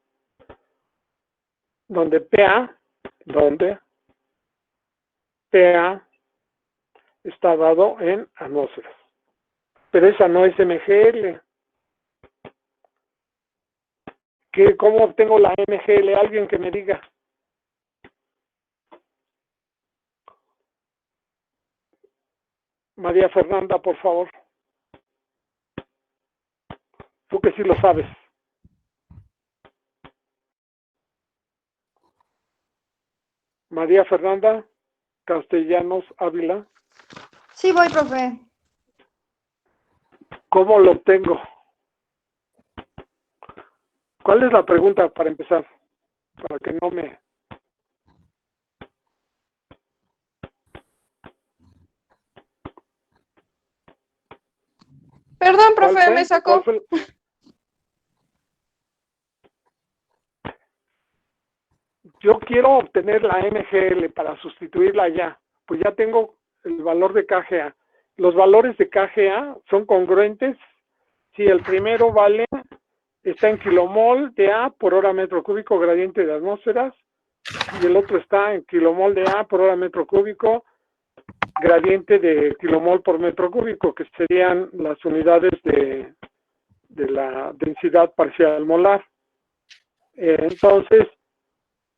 Speaker 1: donde PA está dado en atmósferas. Pero esa no es MGL. ¿Cómo obtengo la MGL? Alguien que me diga. María Fernanda, por favor. Tú que sí lo sabes. María Fernanda Castellanos Ávila.
Speaker 10: Sí, voy, profe.
Speaker 1: ¿Cómo lo obtengo? ¿Cuál es la pregunta para empezar? Para que no me...
Speaker 3: Perdón,
Speaker 1: ¿Cuál
Speaker 3: profe,
Speaker 1: fue?
Speaker 3: me sacó.
Speaker 1: ¿Cuál fue? Yo quiero obtener la MGL para sustituirla ya. Pues ya tengo el valor de KGA. Los valores de KGA son congruentes. Si el primero vale, está en kilomol de A por hora metro cúbico gradiente de atmósferas, y el otro está en kilomol de A por hora metro cúbico gradiente de kilomol por metro cúbico, que serían las unidades de la densidad parcial molar. Entonces,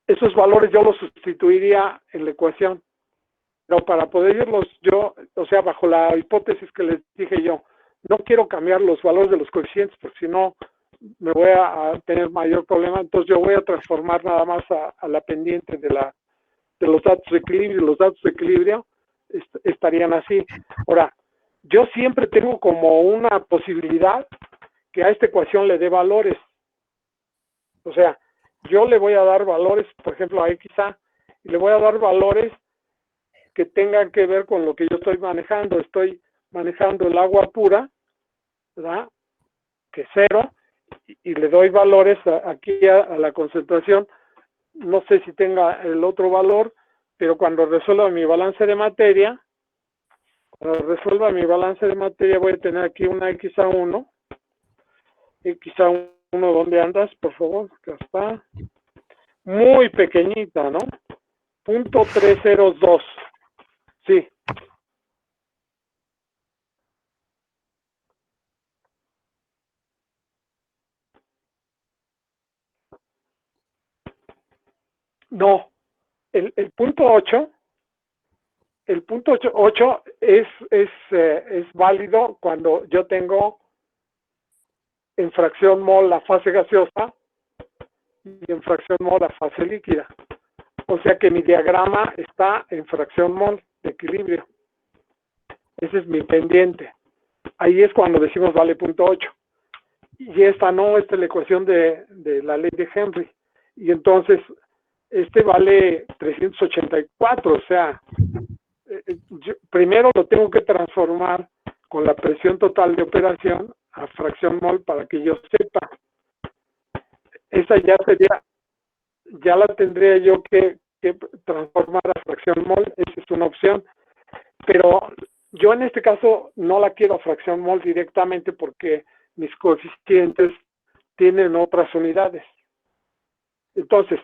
Speaker 1: esos valores yo los sustituiría en la ecuación. Pero para poderlos yo, o sea, bajo la hipótesis que les dije yo, no quiero cambiar los valores de los coeficientes, porque si no me voy a tener mayor problema. Entonces yo voy a transformar nada más a la pendiente de los datos de equilibrio. Los datos de equilibrio estarían así. Ahora, yo siempre tengo como una posibilidad que a esta ecuación le dé valores. O sea, yo le voy a dar valores, por ejemplo, a XA, y le voy a dar valores que tengan que ver con lo que yo estoy manejando. Estoy manejando el agua pura, ¿verdad? Que es 0, y le doy valores aquí a la concentración. No sé si tenga el otro valor, pero cuando resuelva mi balance de materia, voy a tener aquí una XA1. XA1, ¿dónde andas, por favor? Acá está. Muy pequeñita, ¿no? 0.302. Sí. No, el punto 8, el punto 8 es válido cuando yo tengo en fracción mol la fase gaseosa y en fracción mol la fase líquida. O sea que mi diagrama está en fracción mol de equilibrio. Ese es mi pendiente. Ahí es cuando decimos vale punto 8. Y esta no, esta es la ecuación de la ley de Henry. Y entonces, este vale 384. O sea, yo primero lo tengo que transformar con la presión total de operación a fracción mol para que yo sepa. Esa ya sería, ya la tendría yo que transformar a fracción mol. Esa es una opción. Pero yo en este caso no la quiero a fracción mol directamente porque mis coeficientes tienen otras unidades. Entonces,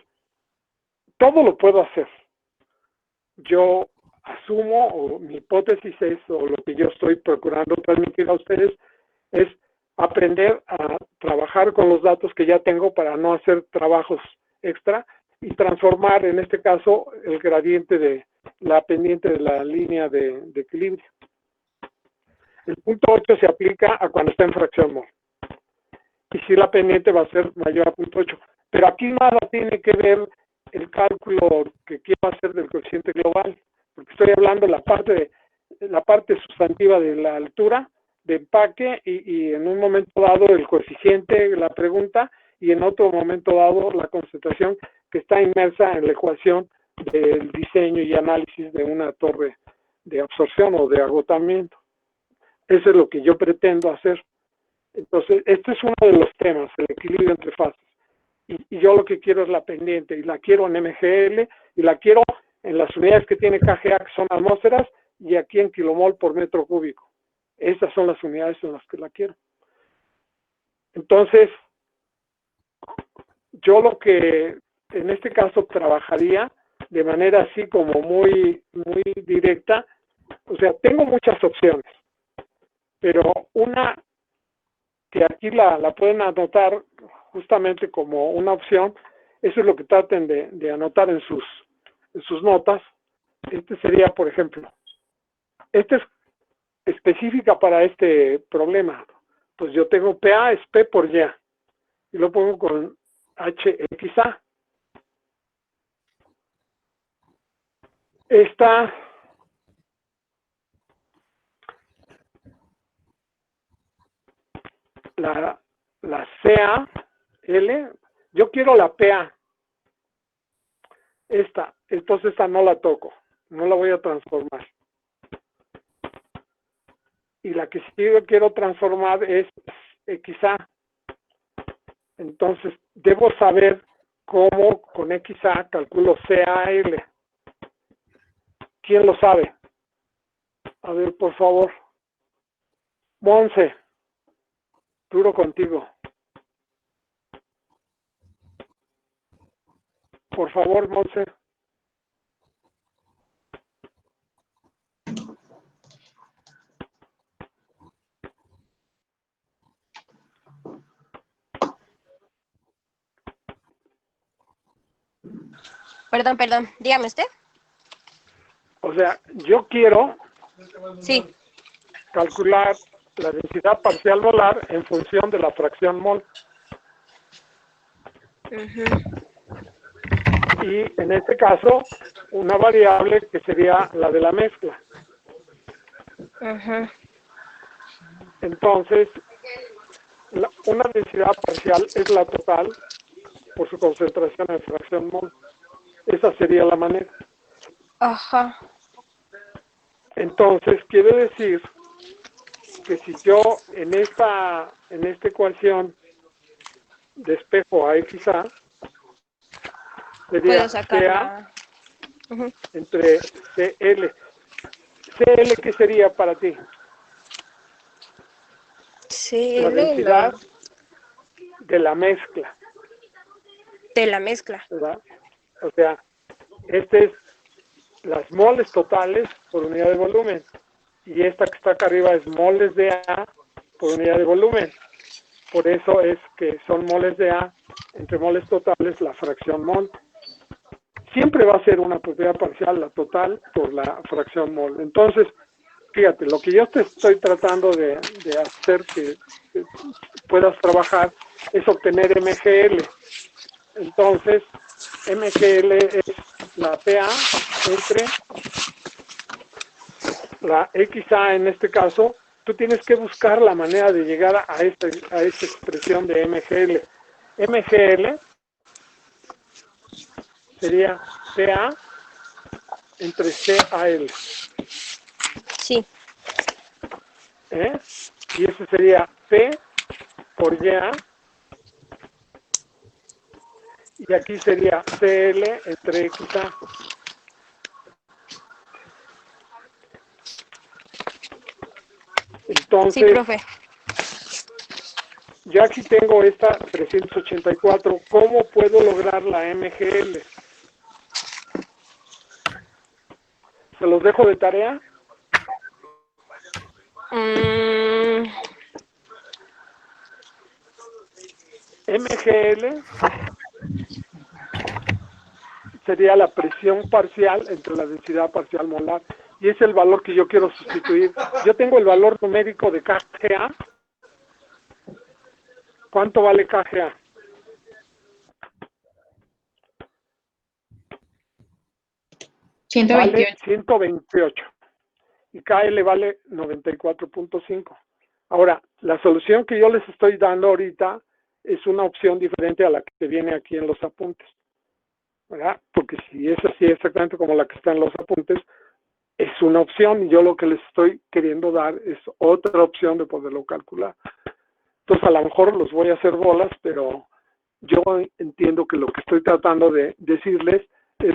Speaker 1: todo lo puedo hacer. Yo asumo, o mi hipótesis es, o lo que yo estoy procurando transmitir a ustedes, es aprender a trabajar con los datos que ya tengo para no hacer trabajos extra y transformar, en este caso, el gradiente de la pendiente de la línea de equilibrio. El punto 8 se aplica a cuando está en fracción mol. Y si la pendiente va a ser mayor a punto 8. Pero aquí nada tiene que ver el cálculo que quiero hacer del coeficiente global, porque estoy hablando de la parte sustantiva de la altura de empaque y en un momento dado el coeficiente, la pregunta, y en otro momento dado la concentración que está inmersa en la ecuación del diseño y análisis de una torre de absorción o de agotamiento. Eso es lo que yo pretendo hacer. Entonces, este es uno de los temas, el equilibrio entre fases. Y yo lo que quiero es la pendiente, y la quiero en MGL, y la quiero en las unidades que tiene KGA, que son atmósferas, y aquí en kilomol por metro cúbico. Esas son las unidades en las que la quiero. Entonces, yo lo que en este caso trabajaría de manera así como muy directa, o sea, tengo muchas opciones, pero una que aquí la pueden anotar justamente como una opción, eso es lo que traten de anotar en sus notas. Este sería, por ejemplo, esta es específica para este problema. Pues yo tengo PA es P por Y, y lo pongo con HXA. Esta la CAL, yo quiero la PA. Entonces esta no la toco, no la voy a transformar. Y la que sí yo quiero transformar es XA. Entonces debo saber cómo con XA calculo CAL. ¿Quién lo sabe? A ver, por favor. Monse, duro contigo. Por favor, Monse.
Speaker 6: Perdón, dígame usted.
Speaker 1: O sea, yo quiero
Speaker 6: Sí.
Speaker 1: calcular la densidad parcial molar en función de la fracción mol. Y en este caso, una variable que sería la de la mezcla. Entonces, una densidad parcial es la total por su concentración en fracción mol. Esa sería la manera.
Speaker 6: Ajá.
Speaker 1: Entonces, quiere decir que si yo en esta ecuación despejo a XA, sería
Speaker 6: Puedo sacarla.
Speaker 1: CA entre CL. ¿CL qué sería para ti?
Speaker 6: Sí,
Speaker 1: La densidad de la mezcla.
Speaker 6: de la mezcla.
Speaker 1: ¿Verdad? O sea, este es las moles totales por unidad de volumen. Y esta que está acá arriba es moles de A por unidad de volumen. Por eso es que son moles de A entre moles totales la fracción mol. Siempre va a ser una propiedad parcial la total por la fracción mol. Entonces, fíjate, lo que yo te estoy tratando de hacer que puedas trabajar es obtener MGL. Entonces, MGL es la PA entre la XA en este caso. Tú tienes que buscar la manera de llegar a esta expresión de MGL. MGL sería PA entre CAL.
Speaker 6: Sí.
Speaker 1: Y eso sería P por YA. Y aquí sería CL entre XA. Entonces,
Speaker 6: Sí, profe.
Speaker 1: ya aquí tengo esta 384. ¿Cómo puedo lograr la MGL? ¿Se los dejo de tarea? MGL sería la presión parcial entre la densidad parcial molar. Y es el valor que yo quiero sustituir. Yo tengo el valor numérico de KGA. ¿Cuánto vale KGA? Vale 128. Y KL vale 94.5. Ahora, la solución que yo les estoy dando ahorita es una opción diferente a la que viene aquí en los apuntes, ¿verdad? Porque si es así exactamente como la que está en los apuntes, es una opción y yo lo que les estoy queriendo dar es otra opción de poderlo calcular. Entonces, a lo mejor los voy a hacer bolas, pero yo entiendo que lo que estoy tratando de decirles es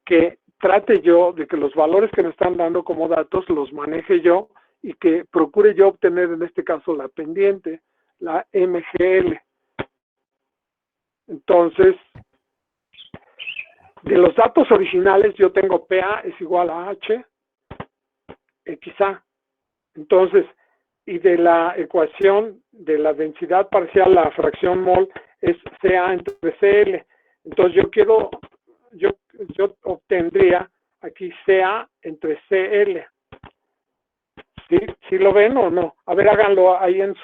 Speaker 1: que trate yo de que los valores que me están dando como datos los maneje yo y que procure yo obtener en este caso la pendiente, la MGL. Entonces, de los datos originales yo tengo PA es igual a H, XA. Entonces, y de la ecuación de la densidad parcial, la fracción mol es CA entre CL. Entonces yo obtendría aquí CA entre CL. ¿Sí lo ven o no? A ver, háganlo ahí en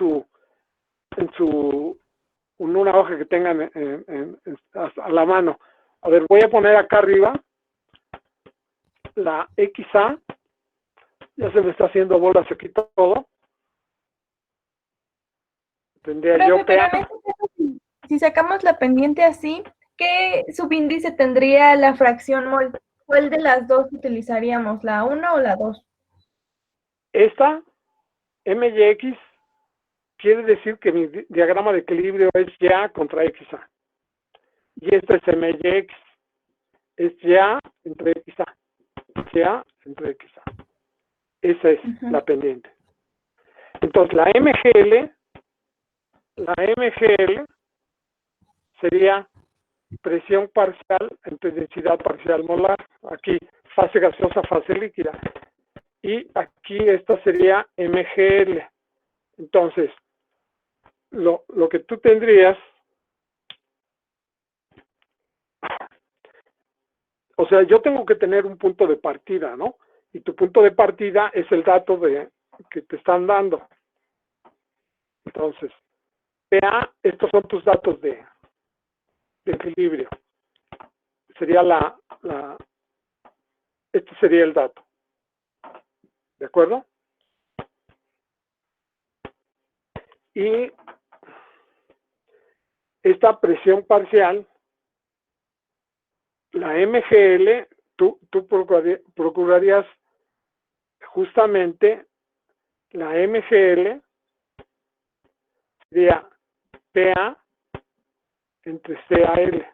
Speaker 1: una hoja que tengan a la mano. A ver, voy a poner acá arriba la XA, ya se me está haciendo bolas aquí todo. Tendría
Speaker 4: Profe,
Speaker 1: yo
Speaker 4: pero en
Speaker 1: PA.
Speaker 4: este caso, si sacamos la pendiente así, ¿qué subíndice tendría la fracción mol? ¿Cuál de las dos utilizaríamos, la 1 o la 2?
Speaker 1: Esta, MYX, quiere decir que mi diagrama de equilibrio es Ya contra XA. Y esta es MYX, es Ya entre XA. Ya entre XA. Esa es la pendiente. Entonces, la MGL sería presión parcial entre densidad parcial molar. Aquí, fase gaseosa, fase líquida. Y aquí esta sería MGL. Entonces, lo que tú tendrías, o sea, yo tengo que tener un punto de partida, ¿no? Y tu punto de partida es el dato que te están dando. Entonces, PA, estos son tus datos de equilibrio. Sería este sería el dato. ¿De acuerdo? Y esta presión parcial, la MGL, tú procurarías justamente la MGL sería PA entre CAL.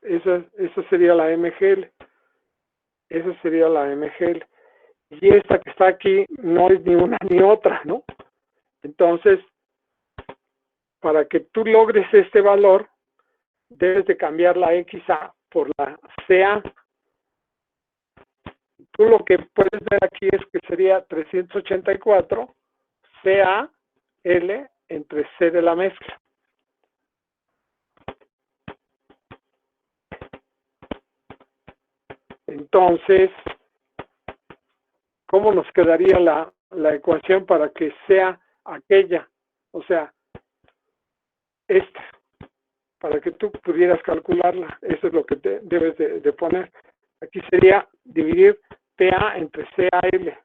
Speaker 1: Esa sería la MGL. Esa sería la MGL. Y esta que está aquí no es ni una ni otra, ¿no? Entonces, para que tú logres este valor, debes de cambiar la XA por la CA. Tú lo que puedes ver aquí es que sería 384 CAL entre C de la mezcla. Entonces, ¿cómo nos quedaría la ecuación para que sea aquella? O sea, esta, para que tú pudieras calcularla. Eso es lo que debes de poner. Aquí sería dividir PA entre CAL.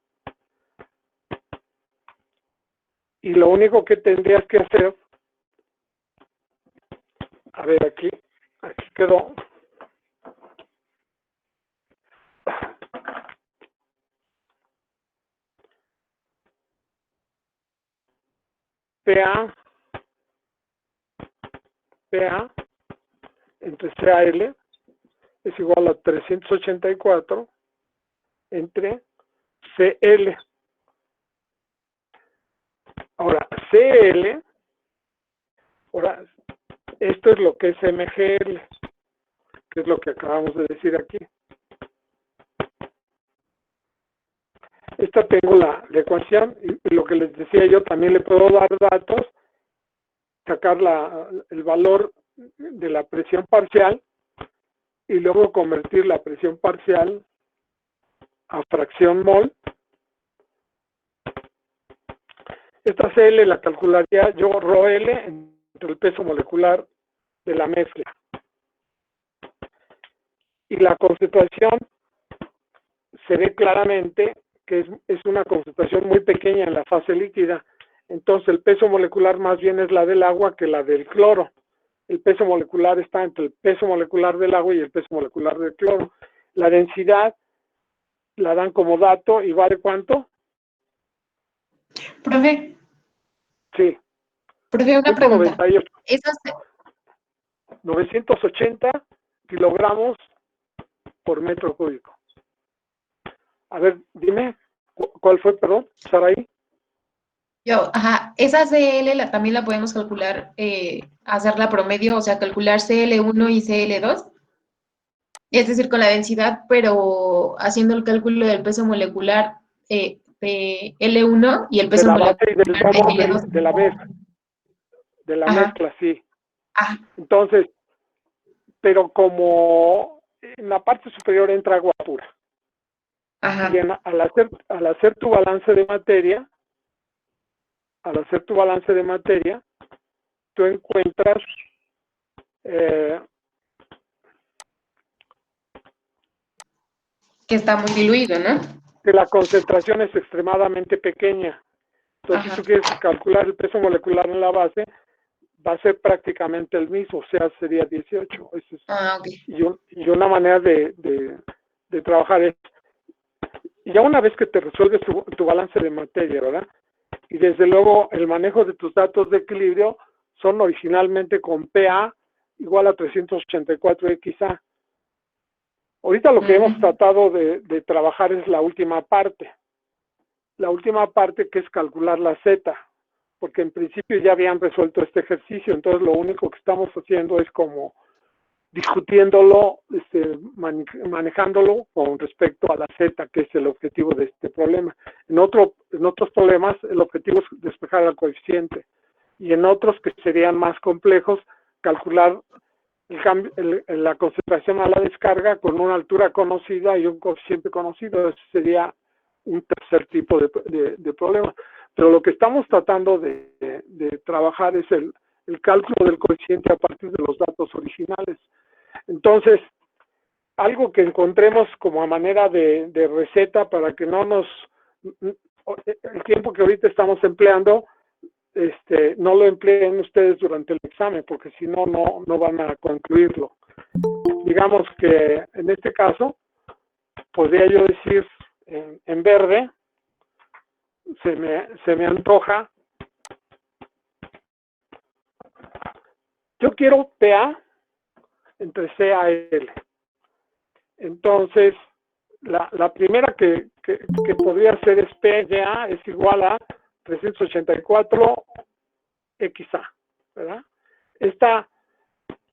Speaker 1: Y lo único que tendrías que hacer, a ver, aquí quedó. PA entre CAL es igual a 384 entre CL. Ahora, CL, ahora, esto es lo que es MGL, que es lo que acabamos de decir aquí. Esta tengo la ecuación y lo que les decía yo, también le puedo dar datos, sacar el valor de la presión parcial y luego convertir la presión parcial a fracción mol. Esta CL la calcularía yo ρL entre el peso molecular de la mezcla. Y la concentración se ve claramente que es una concentración muy pequeña en la fase líquida. Entonces el peso molecular más bien es la del agua que la del cloro. El peso molecular está entre el peso molecular del agua y el peso molecular del cloro. La densidad la dan como dato y vale ¿cuánto?
Speaker 11: Profe,
Speaker 1: Sí.
Speaker 11: profe, una pregunta.
Speaker 1: 980 kilogramos por metro cúbico. A ver, dime, ¿cuál fue, perdón, Saraí?
Speaker 11: Esa CL también la podemos calcular, hacerla promedio, o sea, calcular CL1 y CL2, es decir, con la densidad, pero haciendo el cálculo del peso molecular de L1 y el peso molecular
Speaker 1: de L2. De la mezcla. De la mezcla, sí. Entonces, pero como en la parte superior entra agua pura. Y al hacer tu balance de materia, tú encuentras
Speaker 11: Que está muy diluido, ¿no?
Speaker 1: Que la concentración es extremadamente pequeña. Entonces,
Speaker 11: Ajá.
Speaker 1: si tú quieres calcular el peso molecular en la base, va a ser prácticamente el mismo, o sea, sería 18. Eso es,
Speaker 11: Ok.
Speaker 1: y una manera de trabajar es, ya una vez que te resuelves tu balance de materia, ¿verdad? Y desde luego el manejo de tus datos de equilibrio son originalmente con PA igual a 384XA. Ahorita lo que hemos tratado de trabajar es la última parte. La última parte, que es calcular la Z, porque en principio ya habían resuelto este ejercicio, entonces lo único que estamos haciendo es como discutiéndolo, manejándolo con respecto a la Z, que es el objetivo de este problema. En otros problemas el objetivo es despejar al coeficiente, y en otros que serían más complejos, calcular la concentración a la descarga con una altura conocida y un coeficiente conocido. Ese sería un tercer tipo de problema. Pero lo que estamos tratando de trabajar es el cálculo del coeficiente a partir de los datos originales. Entonces, algo que encontremos como a manera de receta para que no nos... El tiempo que ahorita estamos empleando, no lo empleen ustedes durante el examen, porque si no, no van a concluirlo. Digamos que en este caso, podría yo decir en verde, se me antoja, yo quiero PA entre CAL. Entonces, la primera que podría ser es PA es igual a 384 XA, ¿verdad?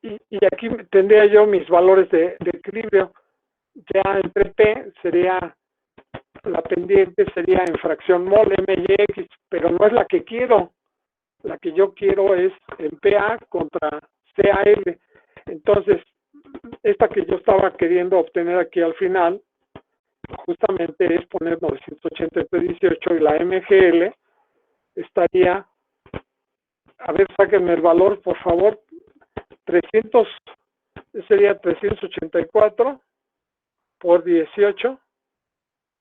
Speaker 1: Y aquí tendría yo mis valores de equilibrio. Ya entre P sería, la pendiente sería en fracción mol MYX, pero no es la que quiero. La que yo quiero es en PA contra CAL. Entonces, esta que yo estaba queriendo obtener aquí al final, justamente es poner 980p18 y la MGL estaría, a ver, sáquenme el valor, por favor, 300, sería 384 por 18,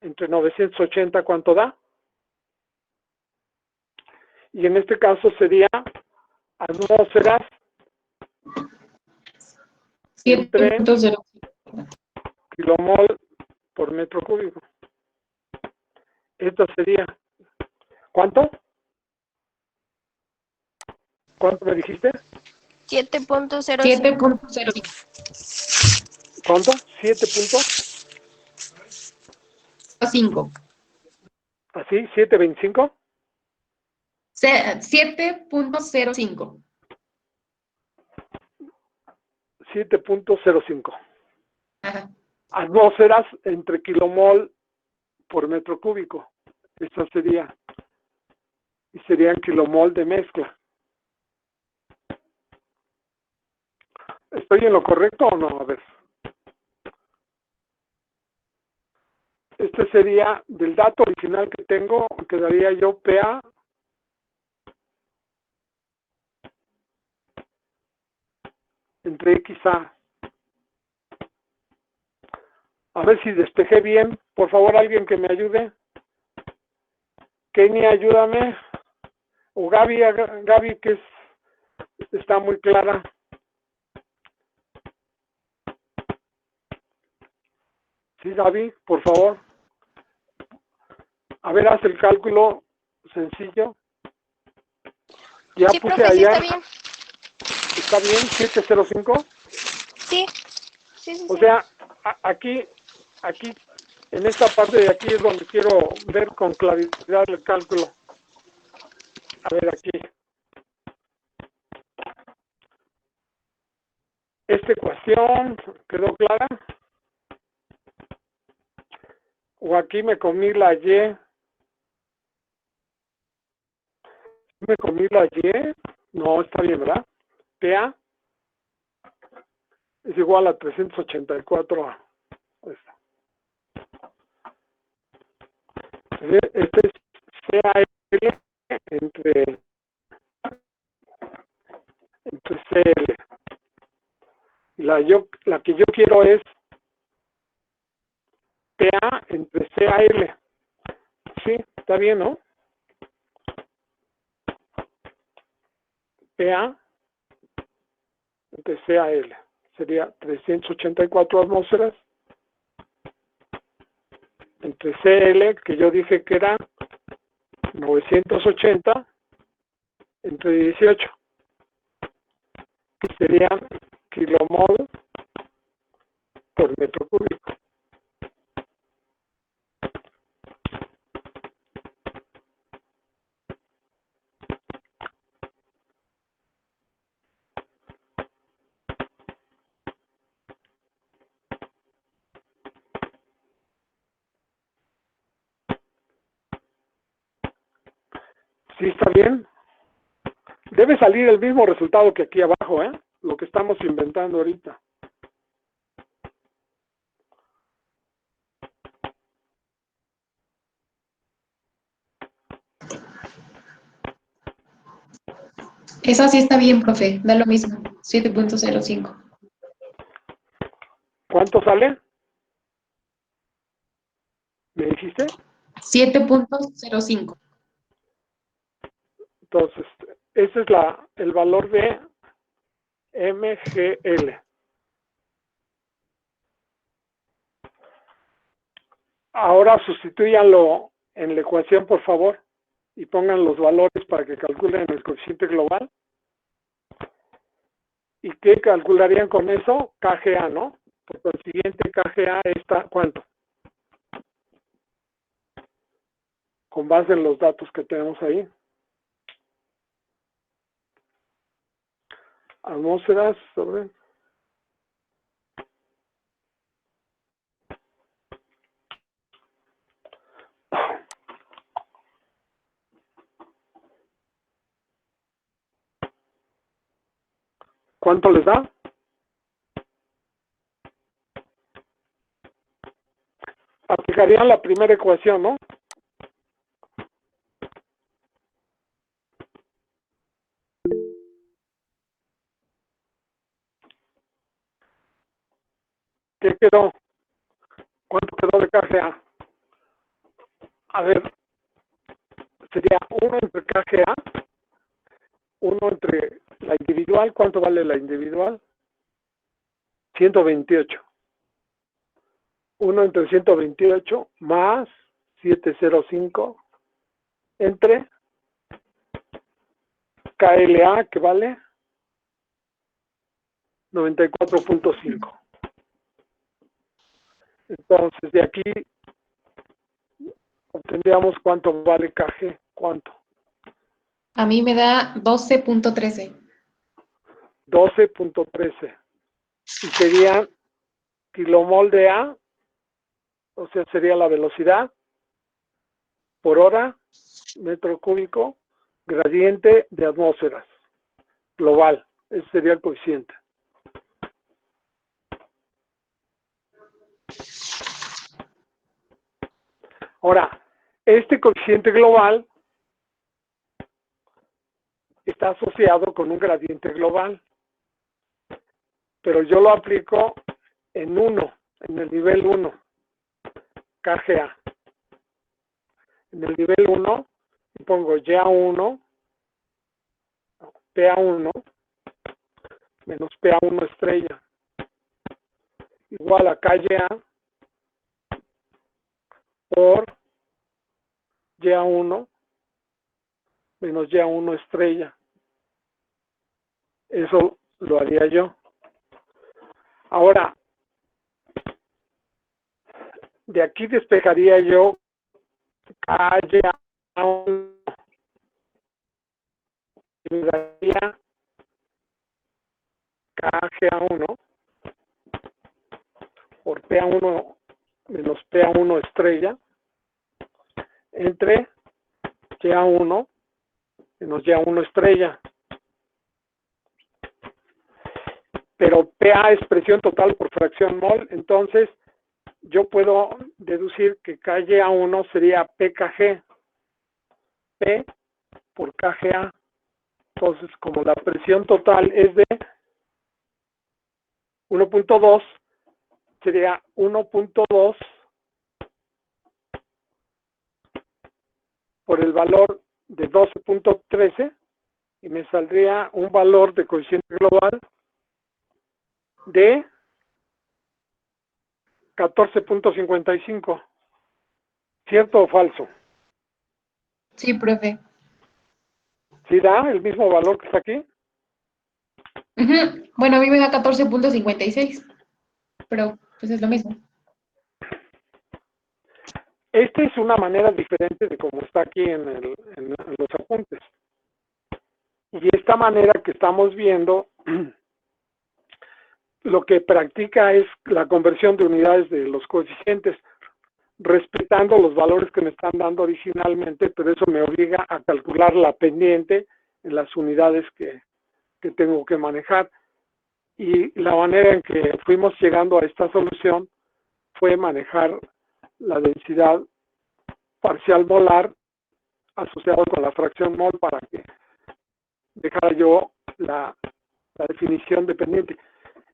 Speaker 1: entre 980, ¿cuánto da? Y en este caso sería atmósferas entre
Speaker 11: 7.0.
Speaker 1: kilomol por metro cúbico. Esto sería, ¿cuánto? ¿Cuánto me dijiste?
Speaker 6: 7.05.
Speaker 11: 7.05.
Speaker 1: ¿Cuánto? 7.5. ¿Así? ¿7.25?
Speaker 11: 7.05.
Speaker 1: 7.05.
Speaker 11: Ajá.
Speaker 1: Atmósferas entre kilomol por metro cúbico. Esta sería. Y serían kilomol de mezcla. ¿Estoy en lo correcto o no? A ver. Este sería, del dato original que tengo, quedaría yo PA entre XA. A ver si despejé bien. Por favor, alguien que me ayude. Kenny, ayúdame. O Gaby, que está muy clara. Sí, Gaby, por favor. A ver, haz el cálculo sencillo. Ya
Speaker 6: Sí,
Speaker 1: puse
Speaker 6: profe, sí
Speaker 1: allá.
Speaker 6: está bien.
Speaker 1: ¿Está bien? 705.
Speaker 6: Sí. Sí.
Speaker 1: O sea, aquí, en esta parte de aquí es donde quiero ver con claridad el cálculo. A ver, aquí. Esta ecuación, ¿quedó clara? O aquí me comí la Y. ¿Me comí la Y? No, está bien, ¿verdad? PA es igual a 384. Este es CAL entre CL. La que yo quiero es PA CAL. Sí, está bien, ¿no? PA entre CAL. Sería 384 atmósferas entre CL, que yo dije que era 980 entre 18, que serían kilomol por metro cúbico. ¿Sí está bien? Debe salir el mismo resultado que aquí abajo, ¿eh? Lo que estamos inventando ahorita.
Speaker 11: Eso sí está bien, profe. Da lo mismo. 7.05.
Speaker 1: ¿Cuánto sale? ¿Me dijiste?
Speaker 11: 7.05.
Speaker 1: Entonces, ese es el valor de MGL. Ahora sustituyanlo en la ecuación, por favor, y pongan los valores para que calculen el coeficiente global. ¿Y qué calcularían con eso? KGA, ¿no? Por consiguiente, KGA está, ¿cuánto? Con base en los datos que tenemos ahí. Atmósferas sobre... ¿Cuánto les da? Aplicarían la primera ecuación, ¿no? ¿Qué quedó? ¿Cuánto quedó de KGA? A ver, sería 1 entre KGA, 1 entre la individual. ¿Cuánto vale la individual? 128. 1 entre 128 más 705 entre KLA, que vale 94.5. Entonces, de aquí obtendríamos cuánto vale KG. ¿Cuánto?
Speaker 11: A mí me da 12.13.
Speaker 1: 12.13. Y serían kilomol de A, o sea, sería la velocidad por hora, metro cúbico, gradiente de atmósferas, global. Ese sería el coeficiente. Ahora, este coeficiente global está asociado con un gradiente global, pero yo lo aplico en 1, en el nivel 1, KGA. En el nivel 1 pongo YA1, PA1 menos PA1 estrella, igual a KYA por YA1 menos YA1 estrella. Eso lo haría yo. Ahora, de aquí despejaría yo KYA1 y me daría KGA1 por PA1 menos PA1 estrella entre YA1 menos YA1 estrella. Pero PA es presión total por fracción mol, entonces yo puedo deducir que KYA1 sería PKG, P por KGA. Entonces, como la presión total es de 1.2, sería 1.2 por el valor de 12.13 y me saldría un valor de coeficiente global de 14.55. ¿Cierto o falso?
Speaker 11: Sí, profe.
Speaker 1: ¿Sí da el mismo valor que está aquí?
Speaker 11: Ujú. Bueno, a mí me da 14.56, pero pues es lo mismo.
Speaker 1: Esta es una manera diferente de cómo está aquí en los apuntes. Y esta manera que estamos viendo, lo que practica es la conversión de unidades de los coeficientes, respetando los valores que me están dando originalmente, pero eso me obliga a calcular la pendiente en las unidades que tengo que manejar. Y la manera en que fuimos llegando a esta solución fue manejar la densidad parcial molar asociado con la fracción mol para que dejara yo la definición dependiente.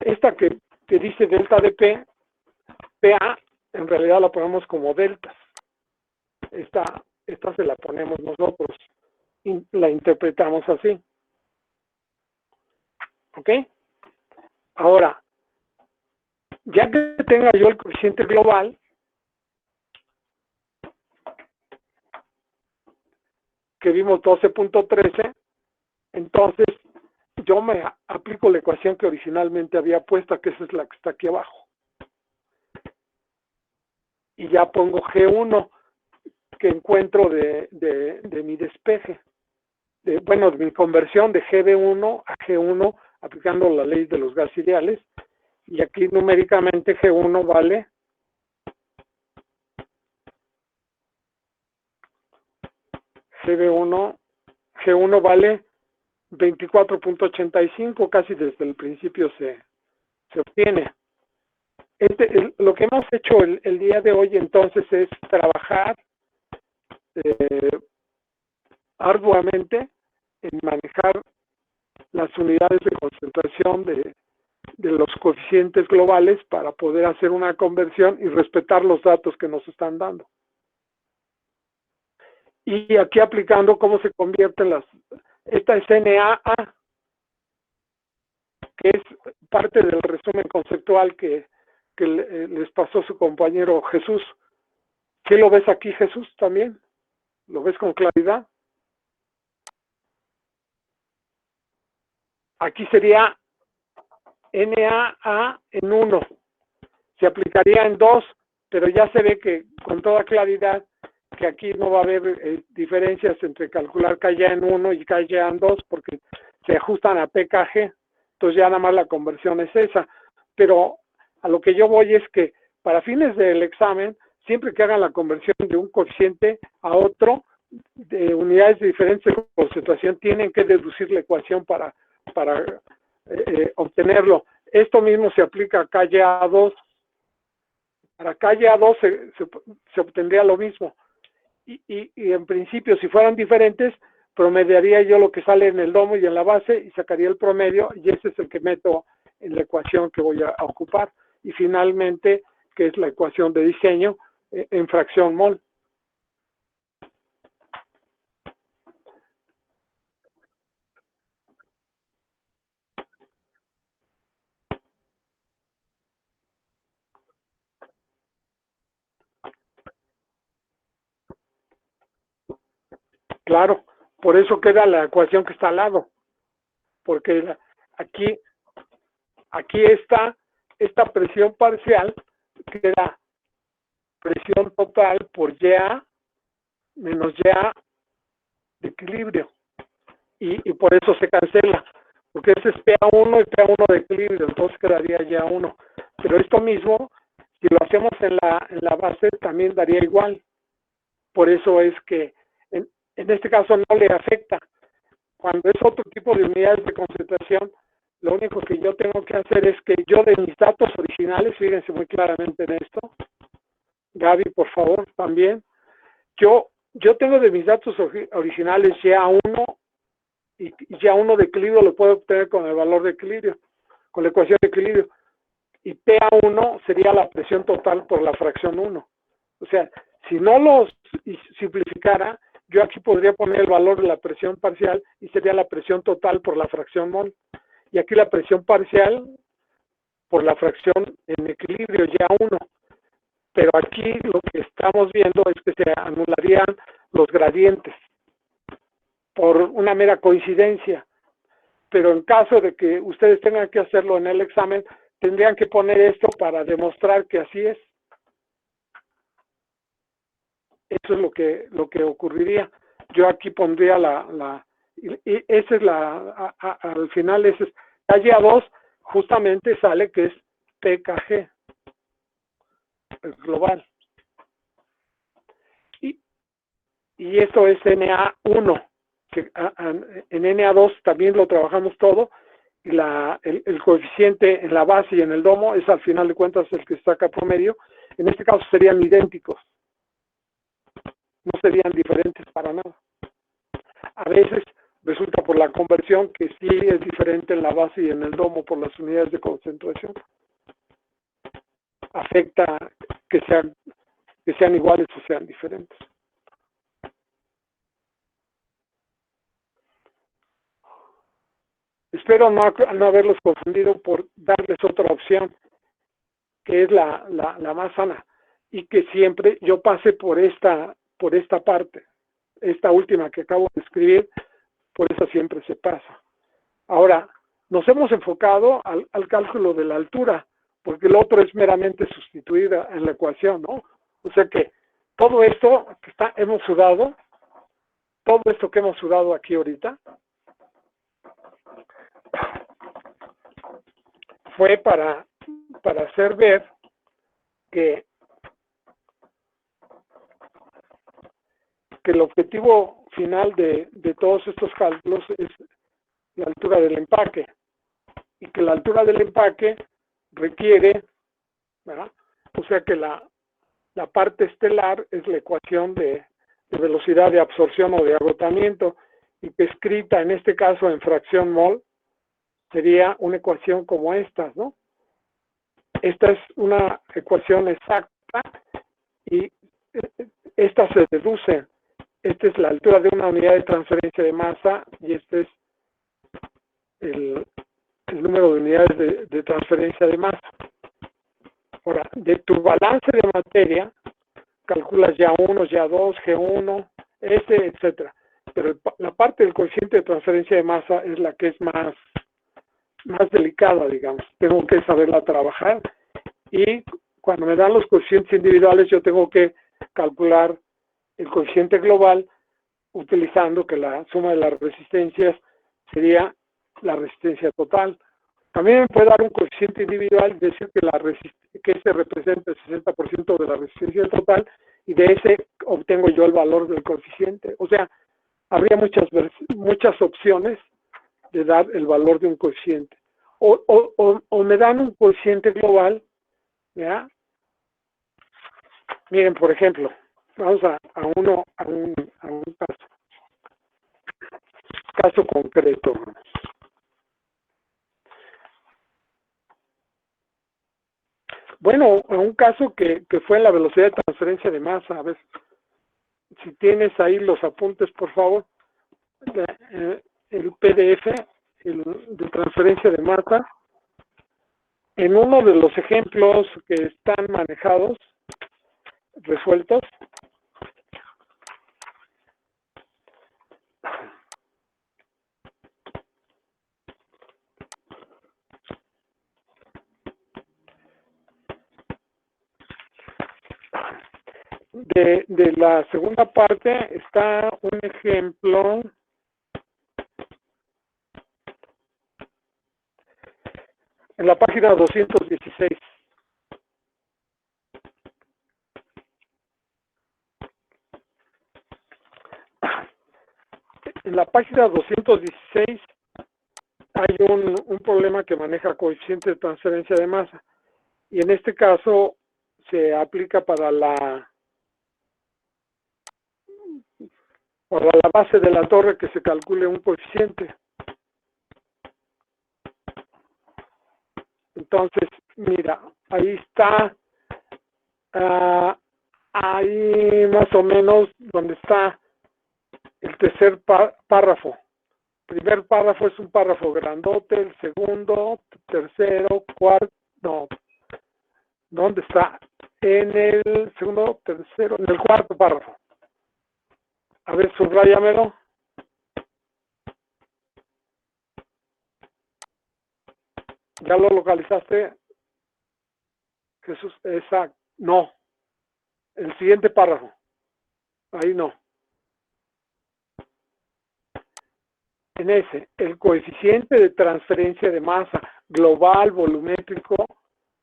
Speaker 1: Esta que dice delta de P, PA, en realidad la ponemos como deltas. Esta se la ponemos nosotros, la interpretamos así. ¿Ok? Ahora, ya que tenga yo el coeficiente global, que vimos 12.13, entonces yo me aplico la ecuación que originalmente había puesta, que esa es la que está aquí abajo. Y ya pongo G1, que encuentro de mi despeje. De mi conversión de GB1 a G1, aplicando la ley de los gases ideales. Y aquí numéricamente G1 vale G1 vale 24.85, casi desde el principio se obtiene. Lo que hemos hecho el día de hoy entonces es trabajar arduamente en manejar las unidades de concentración de los coeficientes globales para poder hacer una conversión y respetar los datos que nos están dando. Y aquí aplicando cómo se convierten esta es NaA, que es parte del resumen conceptual que les pasó su compañero Jesús. ¿Qué lo ves aquí, Jesús, también? ¿Lo ves con claridad? Aquí sería NaA en 1. Se aplicaría en 2, pero ya se ve que con toda claridad que aquí no va a haber diferencias entre calcular KYA en 1 y KYA en 2 porque se ajustan a PKG. Entonces ya nada más la conversión es esa. Pero a lo que yo voy es que para fines del examen, siempre que hagan la conversión de un coeficiente a otro, de unidades de diferentes concentración, tienen que deducir la ecuación para obtenerlo. Esto mismo se aplica a KYA2. Para KYA2 se obtendría lo mismo. Y en principio, si fueran diferentes, promediaría yo lo que sale en el domo y en la base y sacaría el promedio, y ese es el que meto en la ecuación que voy a ocupar. Y finalmente, que es la ecuación de diseño en fracción mol. Claro, por eso queda la ecuación que está al lado, porque aquí está esta presión parcial, queda presión total por YA menos YA de equilibrio, y por eso se cancela, porque ese es PA1 y PA1 de equilibrio, entonces quedaría YA1, pero esto mismo, si lo hacemos en la base, también daría igual, por eso es que en este caso no le afecta. Cuando es otro tipo de unidades de concentración, lo único que yo tengo que hacer es que yo de mis datos originales, fíjense muy claramente en esto, Gaby, por favor, también, yo tengo de mis datos originales YA1, y YA1 de equilibrio lo puedo obtener con el valor de equilibrio, con la ecuación de equilibrio, y PA1 sería la presión total por la fracción 1. O sea, si no los simplificara, yo aquí podría poner el valor de la presión parcial y sería la presión total por la fracción mol. Y aquí la presión parcial por la fracción en equilibrio ya 1. Pero aquí lo que estamos viendo es que se anularían los gradientes por una mera coincidencia. Pero en caso de que ustedes tengan que hacerlo en el examen, tendrían que poner esto para demostrar que así es. Eso es lo que ocurriría. Yo aquí pondría y esa es al final ese es, allá 2 justamente sale que es PKG, el global. Y esto es NA1, que en NA2 también lo trabajamos todo, y el coeficiente en la base y en el domo es al final de cuentas el que saca promedio. En este caso serían idénticos, no serían diferentes para nada. A veces resulta por la conversión que sí es diferente en la base y en el domo por las unidades de concentración. Afecta que sean iguales o sean diferentes. Espero no haberlos confundido por darles otra opción, que es la más sana, y que siempre yo pase por esta parte, esta última que acabo de escribir, por eso siempre se pasa. Ahora, nos hemos enfocado al cálculo de la altura, porque el otro es meramente sustituida en la ecuación, ¿no? O sea que todo esto que hemos sudado, todo esto que hemos sudado aquí ahorita, fue para hacer ver que el objetivo final de todos estos cálculos es la altura del empaque, y que la altura del empaque requiere, ¿verdad? O sea que la parte estelar es la ecuación de velocidad de absorción o de agotamiento, y que escrita en este caso en fracción mol sería una ecuación como estas, ¿no? Esta es una ecuación exacta y esta se deduce. Esta es la altura de una unidad de transferencia de masa y este es el número de unidades de transferencia de masa. Ahora, de tu balance de materia, calculas ya 1, ya 2, G1, S, etcétera. Pero la parte del coeficiente de transferencia de masa es la que es más delicada, digamos. Tengo que saberla trabajar y cuando me dan los coeficientes individuales yo tengo que calcular el coeficiente global utilizando que la suma de las resistencias sería la resistencia total. También me puede dar un coeficiente individual y decir que ese representa el 60% de la resistencia total y de ese obtengo yo el valor del coeficiente. O sea, habría muchas opciones de dar el valor de un coeficiente. O me dan un coeficiente global, ¿ya? Miren, por ejemplo, vamos a un caso concreto. Bueno, un caso que fue la velocidad de transferencia de masa. A ver, si tienes ahí los apuntes, por favor, el PDF de transferencia de masa. En uno de los ejemplos que están manejados, resueltos, de la segunda parte está un ejemplo en la página 216. En la página 216 hay un problema que maneja coeficiente de transferencia de masa. Y en este caso se aplica para la base de la torre que se calcule un coeficiente. Entonces, mira, ahí está, ahí más o menos donde está el tercer párrafo. Primer párrafo es un párrafo grandote, el segundo, tercero, cuarto, no. ¿Dónde está? En el segundo, tercero, en el cuarto párrafo. A ver, subráyamelo. ¿Ya lo localizaste? Jesús, exacto. No. El siguiente párrafo. Ahí no. En ese, el coeficiente de transferencia de masa global volumétrico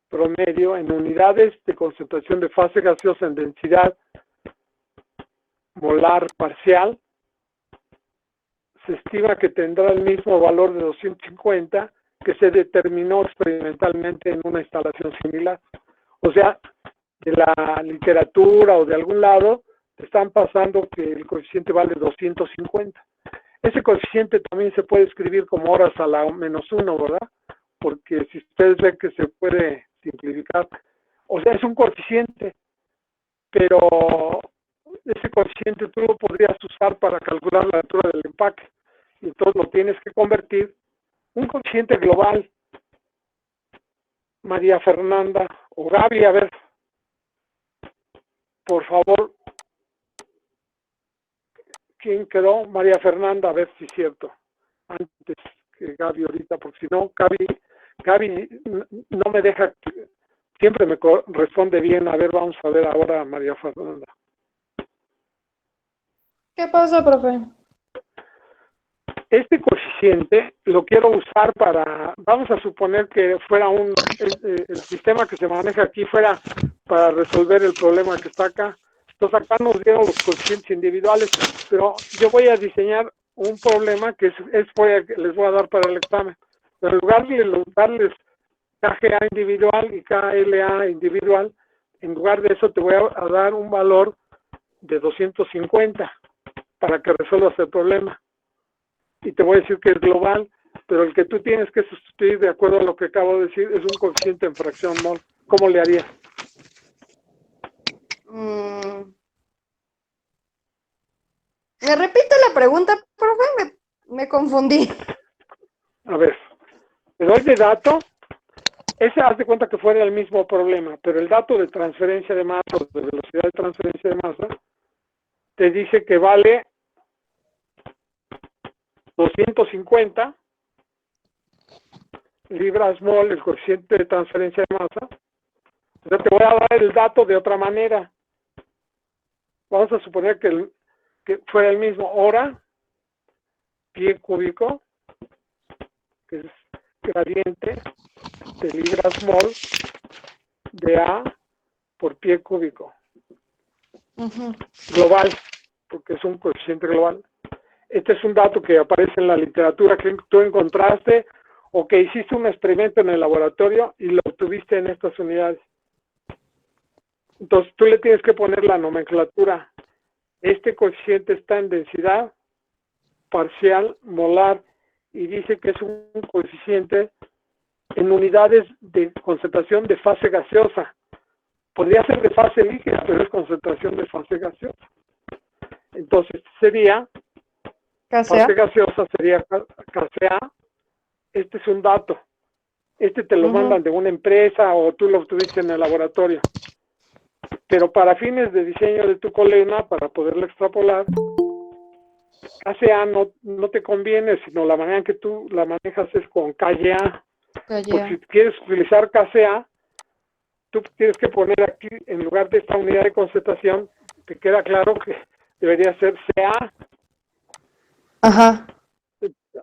Speaker 1: promedio en unidades de concentración de fase gaseosa en densidad molar parcial se estima que tendrá el mismo valor de 250 que se determinó experimentalmente en una instalación similar. O sea, de la literatura o de algún lado te están pasando que el coeficiente vale 250. Ese coeficiente también se puede escribir como horas a la -1, ¿verdad? Porque si ustedes ven que se puede simplificar, o sea, es un coeficiente, pero ese coeficiente tú lo podrías usar para calcular la altura del empaque, y entonces lo tienes que convertir un coeficiente global. María Fernanda o Gaby, a ver, por favor, ¿quién quedó? María Fernanda, a ver si es cierto, antes que Gaby ahorita, porque si no, Gaby no me deja, siempre me responde bien. A ver, vamos a ver ahora a María Fernanda.
Speaker 10: ¿Qué pasa, profe?
Speaker 1: Este coeficiente lo quiero usar para, vamos a suponer que fuera el sistema que se maneja aquí fuera para resolver el problema que está acá. Entonces acá nos dieron los coeficientes individuales, pero yo voy a diseñar un problema que les voy a dar para el examen. Pero en lugar de darles KGA individual y KLA individual, en lugar de eso te voy a dar un valor de 250 para que resuelvas el problema. Y te voy a decir que es global, pero el que tú tienes que sustituir, de acuerdo a lo que acabo de decir, es un coeficiente en fracción mol. ¿Cómo le harías?
Speaker 10: ¿Me repite la pregunta, profe? Me confundí.
Speaker 1: A ver, te doy de dato. Ese haz de cuenta que fuera el mismo problema, pero el dato de transferencia de masa, o de velocidad de transferencia de masa, te dice que vale 250 libras mol, el coeficiente de transferencia de masa. O sea, te voy a dar el dato de otra manera. Vamos a suponer que fuera el mismo hora, pie cúbico, que es gradiente de libras mol de A por pie cúbico. Global, porque es un coeficiente global. Este es un dato que aparece en la literatura que tú encontraste o que hiciste un experimento en el laboratorio y lo obtuviste en estas unidades. Entonces tú le tienes que poner la nomenclatura. Este coeficiente está en densidad parcial molar y dice que es un coeficiente en unidades de concentración de fase gaseosa. Podría ser de fase líquida, pero es concentración de fase gaseosa. Entonces sería fase gaseosa, sería KCA. Este es un dato. Este te lo mandan de una empresa o tú lo obtuviste en el laboratorio. Pero para fines de diseño de tu columna, para poderlo extrapolar, KCA no te conviene, sino la manera en que tú la manejas es con KYA. Porque si quieres utilizar KCA, tú tienes que poner aquí, en lugar de esta unidad de concentración, te queda claro que debería ser CA.
Speaker 10: Ajá.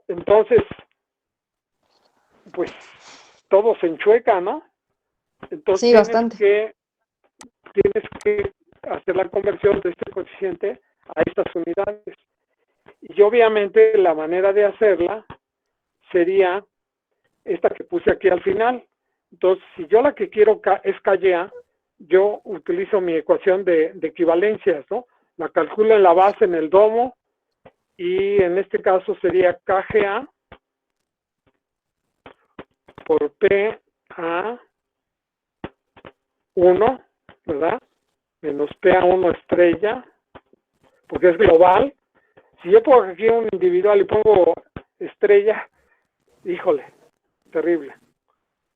Speaker 1: Entonces, pues, todo se enchueca, ¿no? Entonces,
Speaker 10: Sí, bastante.
Speaker 1: Tienes que hacer la conversión de este coeficiente a estas unidades. Y obviamente la manera de hacerla sería esta que puse aquí al final. Entonces, si yo la que quiero es KYA, yo utilizo mi ecuación de equivalencias, ¿no? La calculo en la base, en el domo, y en este caso sería KGA por PA1, ¿verdad? Menos PA1 estrella, porque es global, Si yo pongo aquí un individual y pongo estrella, híjole, terrible.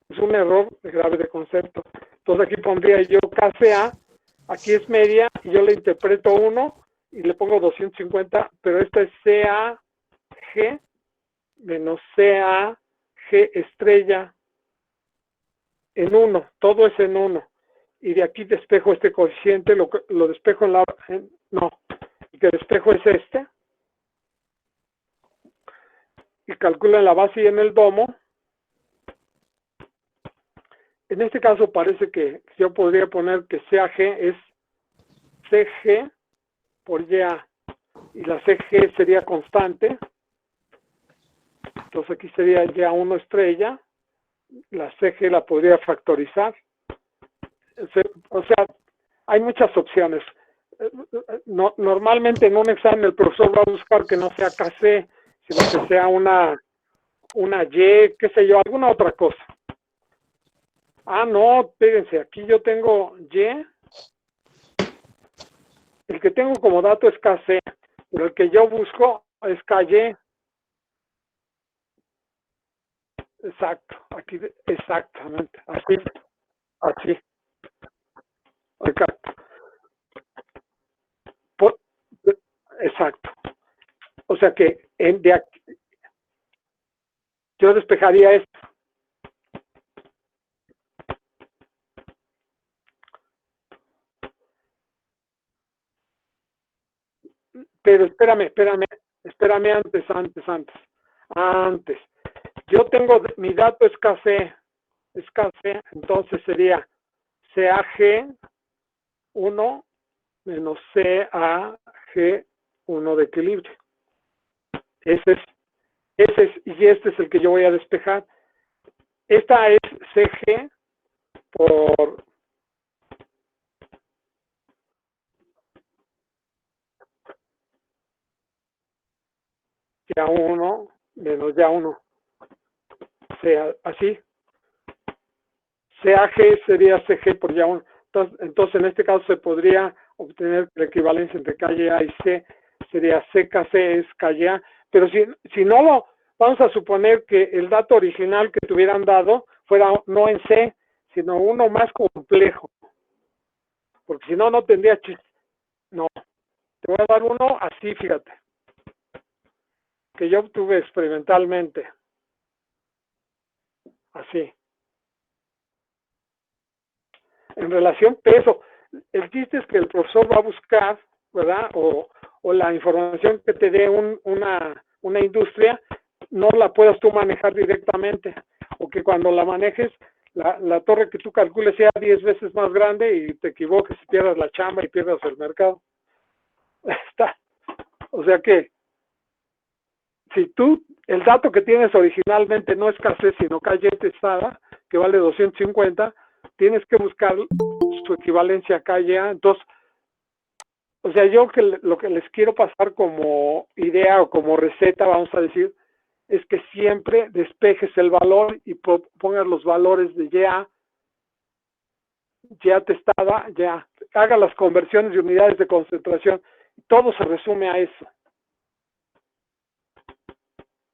Speaker 1: Es un error grave de concepto. Entonces aquí pondría yo KCA, aquí es media, y yo le interpreto 1 y le pongo 250, pero esta es CAG menos CAG estrella en 1, todo es en 1. Y de aquí despejo este coeficiente, lo despejo no, el que despejo es este. Y calculo en la base y en el domo. En este caso parece que yo podría poner que CAG es CG por YA. Y la CG sería constante. Entonces aquí sería YA1 estrella. La CG la podría factorizar. O sea, hay muchas opciones. Normalmente en un examen el profesor va a buscar que no sea KC, sino que sea una Y, qué sé yo, alguna otra cosa. Ah, no, fíjense, aquí yo tengo Y. El que tengo como dato es KC, pero el que yo busco es KY. Exacto, aquí, exactamente, así. Exacto. Exacto. O sea que de aquí, yo despejaría esto. Pero espérame antes. Yo tengo, mi dato es KC, entonces sería CAG 1 menos CAG1 de equilibrio. Ese es, y este es el que yo voy a despejar. Esta es CG por YA1 menos YA1. Sea así. CAG sería CG por YA1. Entonces en este caso se podría obtener la equivalencia entre KYA y C, sería CKC es KYA, pero si no lo, vamos a suponer que el dato original que te hubieran dado fuera no en C, sino uno más complejo, porque si no, no tendría chiste. No, te voy a dar uno así, fíjate, que yo obtuve experimentalmente, así. En relación peso, el chiste es que el profesor va a buscar, ¿verdad? O la información que te dé una industria, no la puedas tú manejar directamente. O que cuando la manejes, la torre que tú calcules sea 10 veces más grande y te equivoques y pierdas la chamba y pierdas el mercado. Está. O sea que, si tú, el dato que tienes originalmente no es KC, sino KY testada, que vale 250, tienes que buscar su equivalencia a KYA. Entonces, o sea, yo lo que les quiero pasar como idea o como receta, vamos a decir, es que siempre despejes el valor y pongas los valores de ya testada, ya. Haga las conversiones de unidades de concentración. Todo se resume a eso.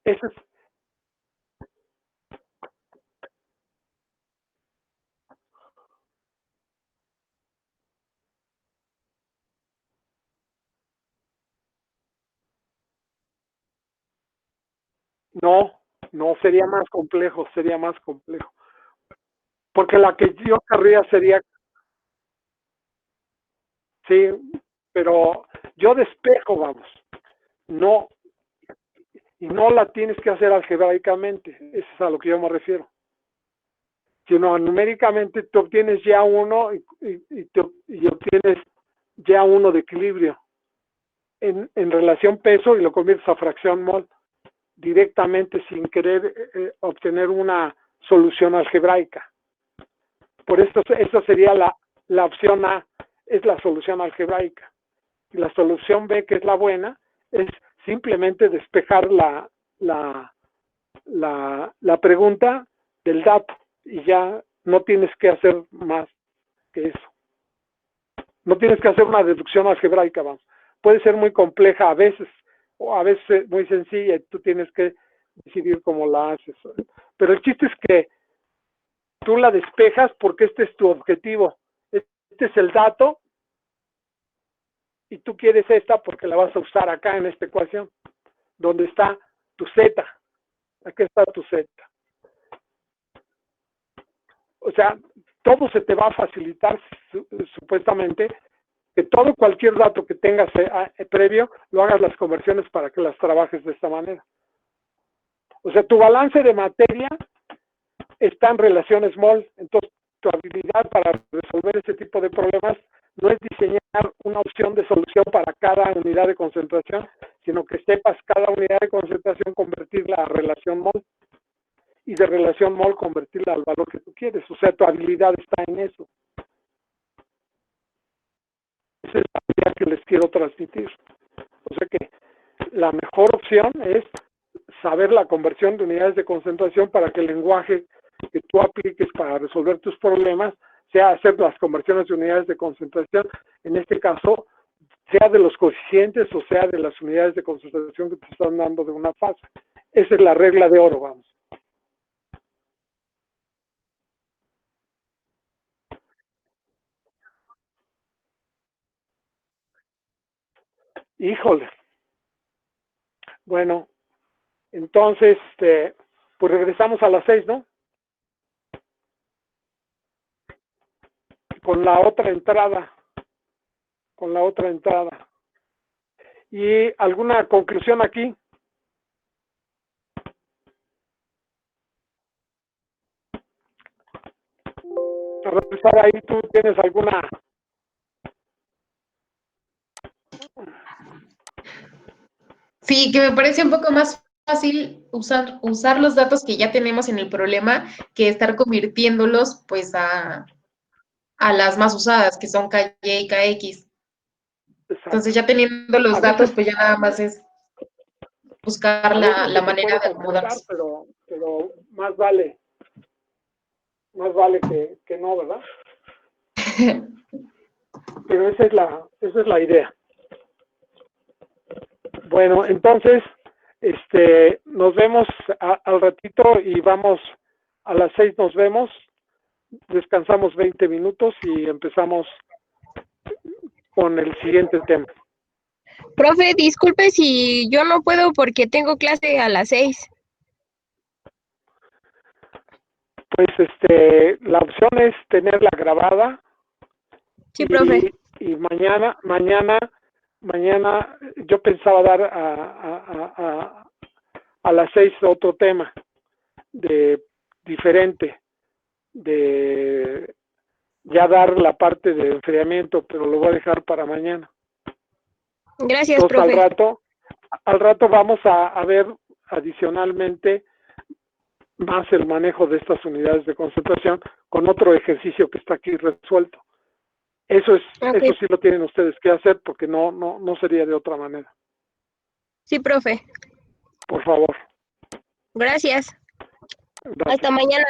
Speaker 1: Ese es. No, sería más complejo. Porque la que yo querría sería, sí, pero yo despejo, vamos. No, y no la tienes que hacer algebraicamente, eso es a lo que yo me refiero. Sino numéricamente tú obtienes ya uno y obtienes ya uno de equilibrio en relación peso y lo conviertes a fracción mol directamente sin querer obtener una solución algebraica. Por esto sería la opción A, es la solución algebraica. Y la solución B, que es la buena, es simplemente despejar la pregunta del dato y ya no tienes que hacer más que eso. No tienes que hacer una deducción algebraica, vamos. Puede ser muy compleja a veces, o a veces muy sencilla y tú tienes que decidir cómo la haces. Pero el chiste es que tú la despejas porque este es tu objetivo. Este es el dato y tú quieres esta porque la vas a usar acá en esta ecuación, donde está tu Z. Aquí está tu Z. O sea, todo se te va a facilitar supuestamente, que cualquier dato que tengas previo, lo hagas las conversiones para que las trabajes de esta manera. O sea, tu balance de materia está en relación small, entonces tu habilidad para resolver ese tipo de problemas no es diseñar una opción de solución para cada unidad de concentración, sino que sepas cada unidad de concentración convertirla a relación mol, y de relación mol convertirla al valor que tú quieres. O sea, tu habilidad está en eso. Esa es la idea que les quiero transmitir. O sea que la mejor opción es saber la conversión de unidades de concentración para que el lenguaje que tú apliques para resolver tus problemas sea hacer las conversiones de unidades de concentración, en este caso, sea de los coeficientes o sea de las unidades de concentración que te están dando de una fase. Esa es la regla de oro, vamos. Híjole. Bueno, entonces, pues regresamos a las 6, ¿no? Con la otra entrada. ¿Y alguna conclusión aquí? Sara, ahí tú tienes alguna...
Speaker 11: Sí, que me parece un poco más fácil usar los datos que ya tenemos en el problema que estar convirtiéndolos pues a las más usadas, que son KY y KX.
Speaker 1: Exacto.
Speaker 11: Entonces ya teniendo los datos, pues ya nada más es buscar la manera de acomodarse.
Speaker 1: Pero más vale que no, ¿verdad? Pero esa es la idea. Bueno, entonces, nos vemos al ratito y vamos a las 6 nos vemos, descansamos 20 minutos y empezamos con el siguiente tema.
Speaker 6: Profe, disculpe si yo no puedo porque tengo clase a las 6.
Speaker 1: Pues la opción es tenerla grabada.
Speaker 6: Sí, profe.
Speaker 1: Y mañana yo pensaba dar a las 6 otro tema diferente, ya dar la parte de enfriamiento, pero lo voy a dejar para mañana.
Speaker 6: Gracias,
Speaker 1: entonces,
Speaker 6: profe.
Speaker 1: Al rato vamos a ver adicionalmente más el manejo de estas unidades de concentración con otro ejercicio que está aquí resuelto. Eso sí lo tienen ustedes que hacer porque no sería de otra manera.
Speaker 6: Sí, profe.
Speaker 1: Por favor.
Speaker 6: Gracias.
Speaker 1: Gracias.
Speaker 6: Hasta mañana.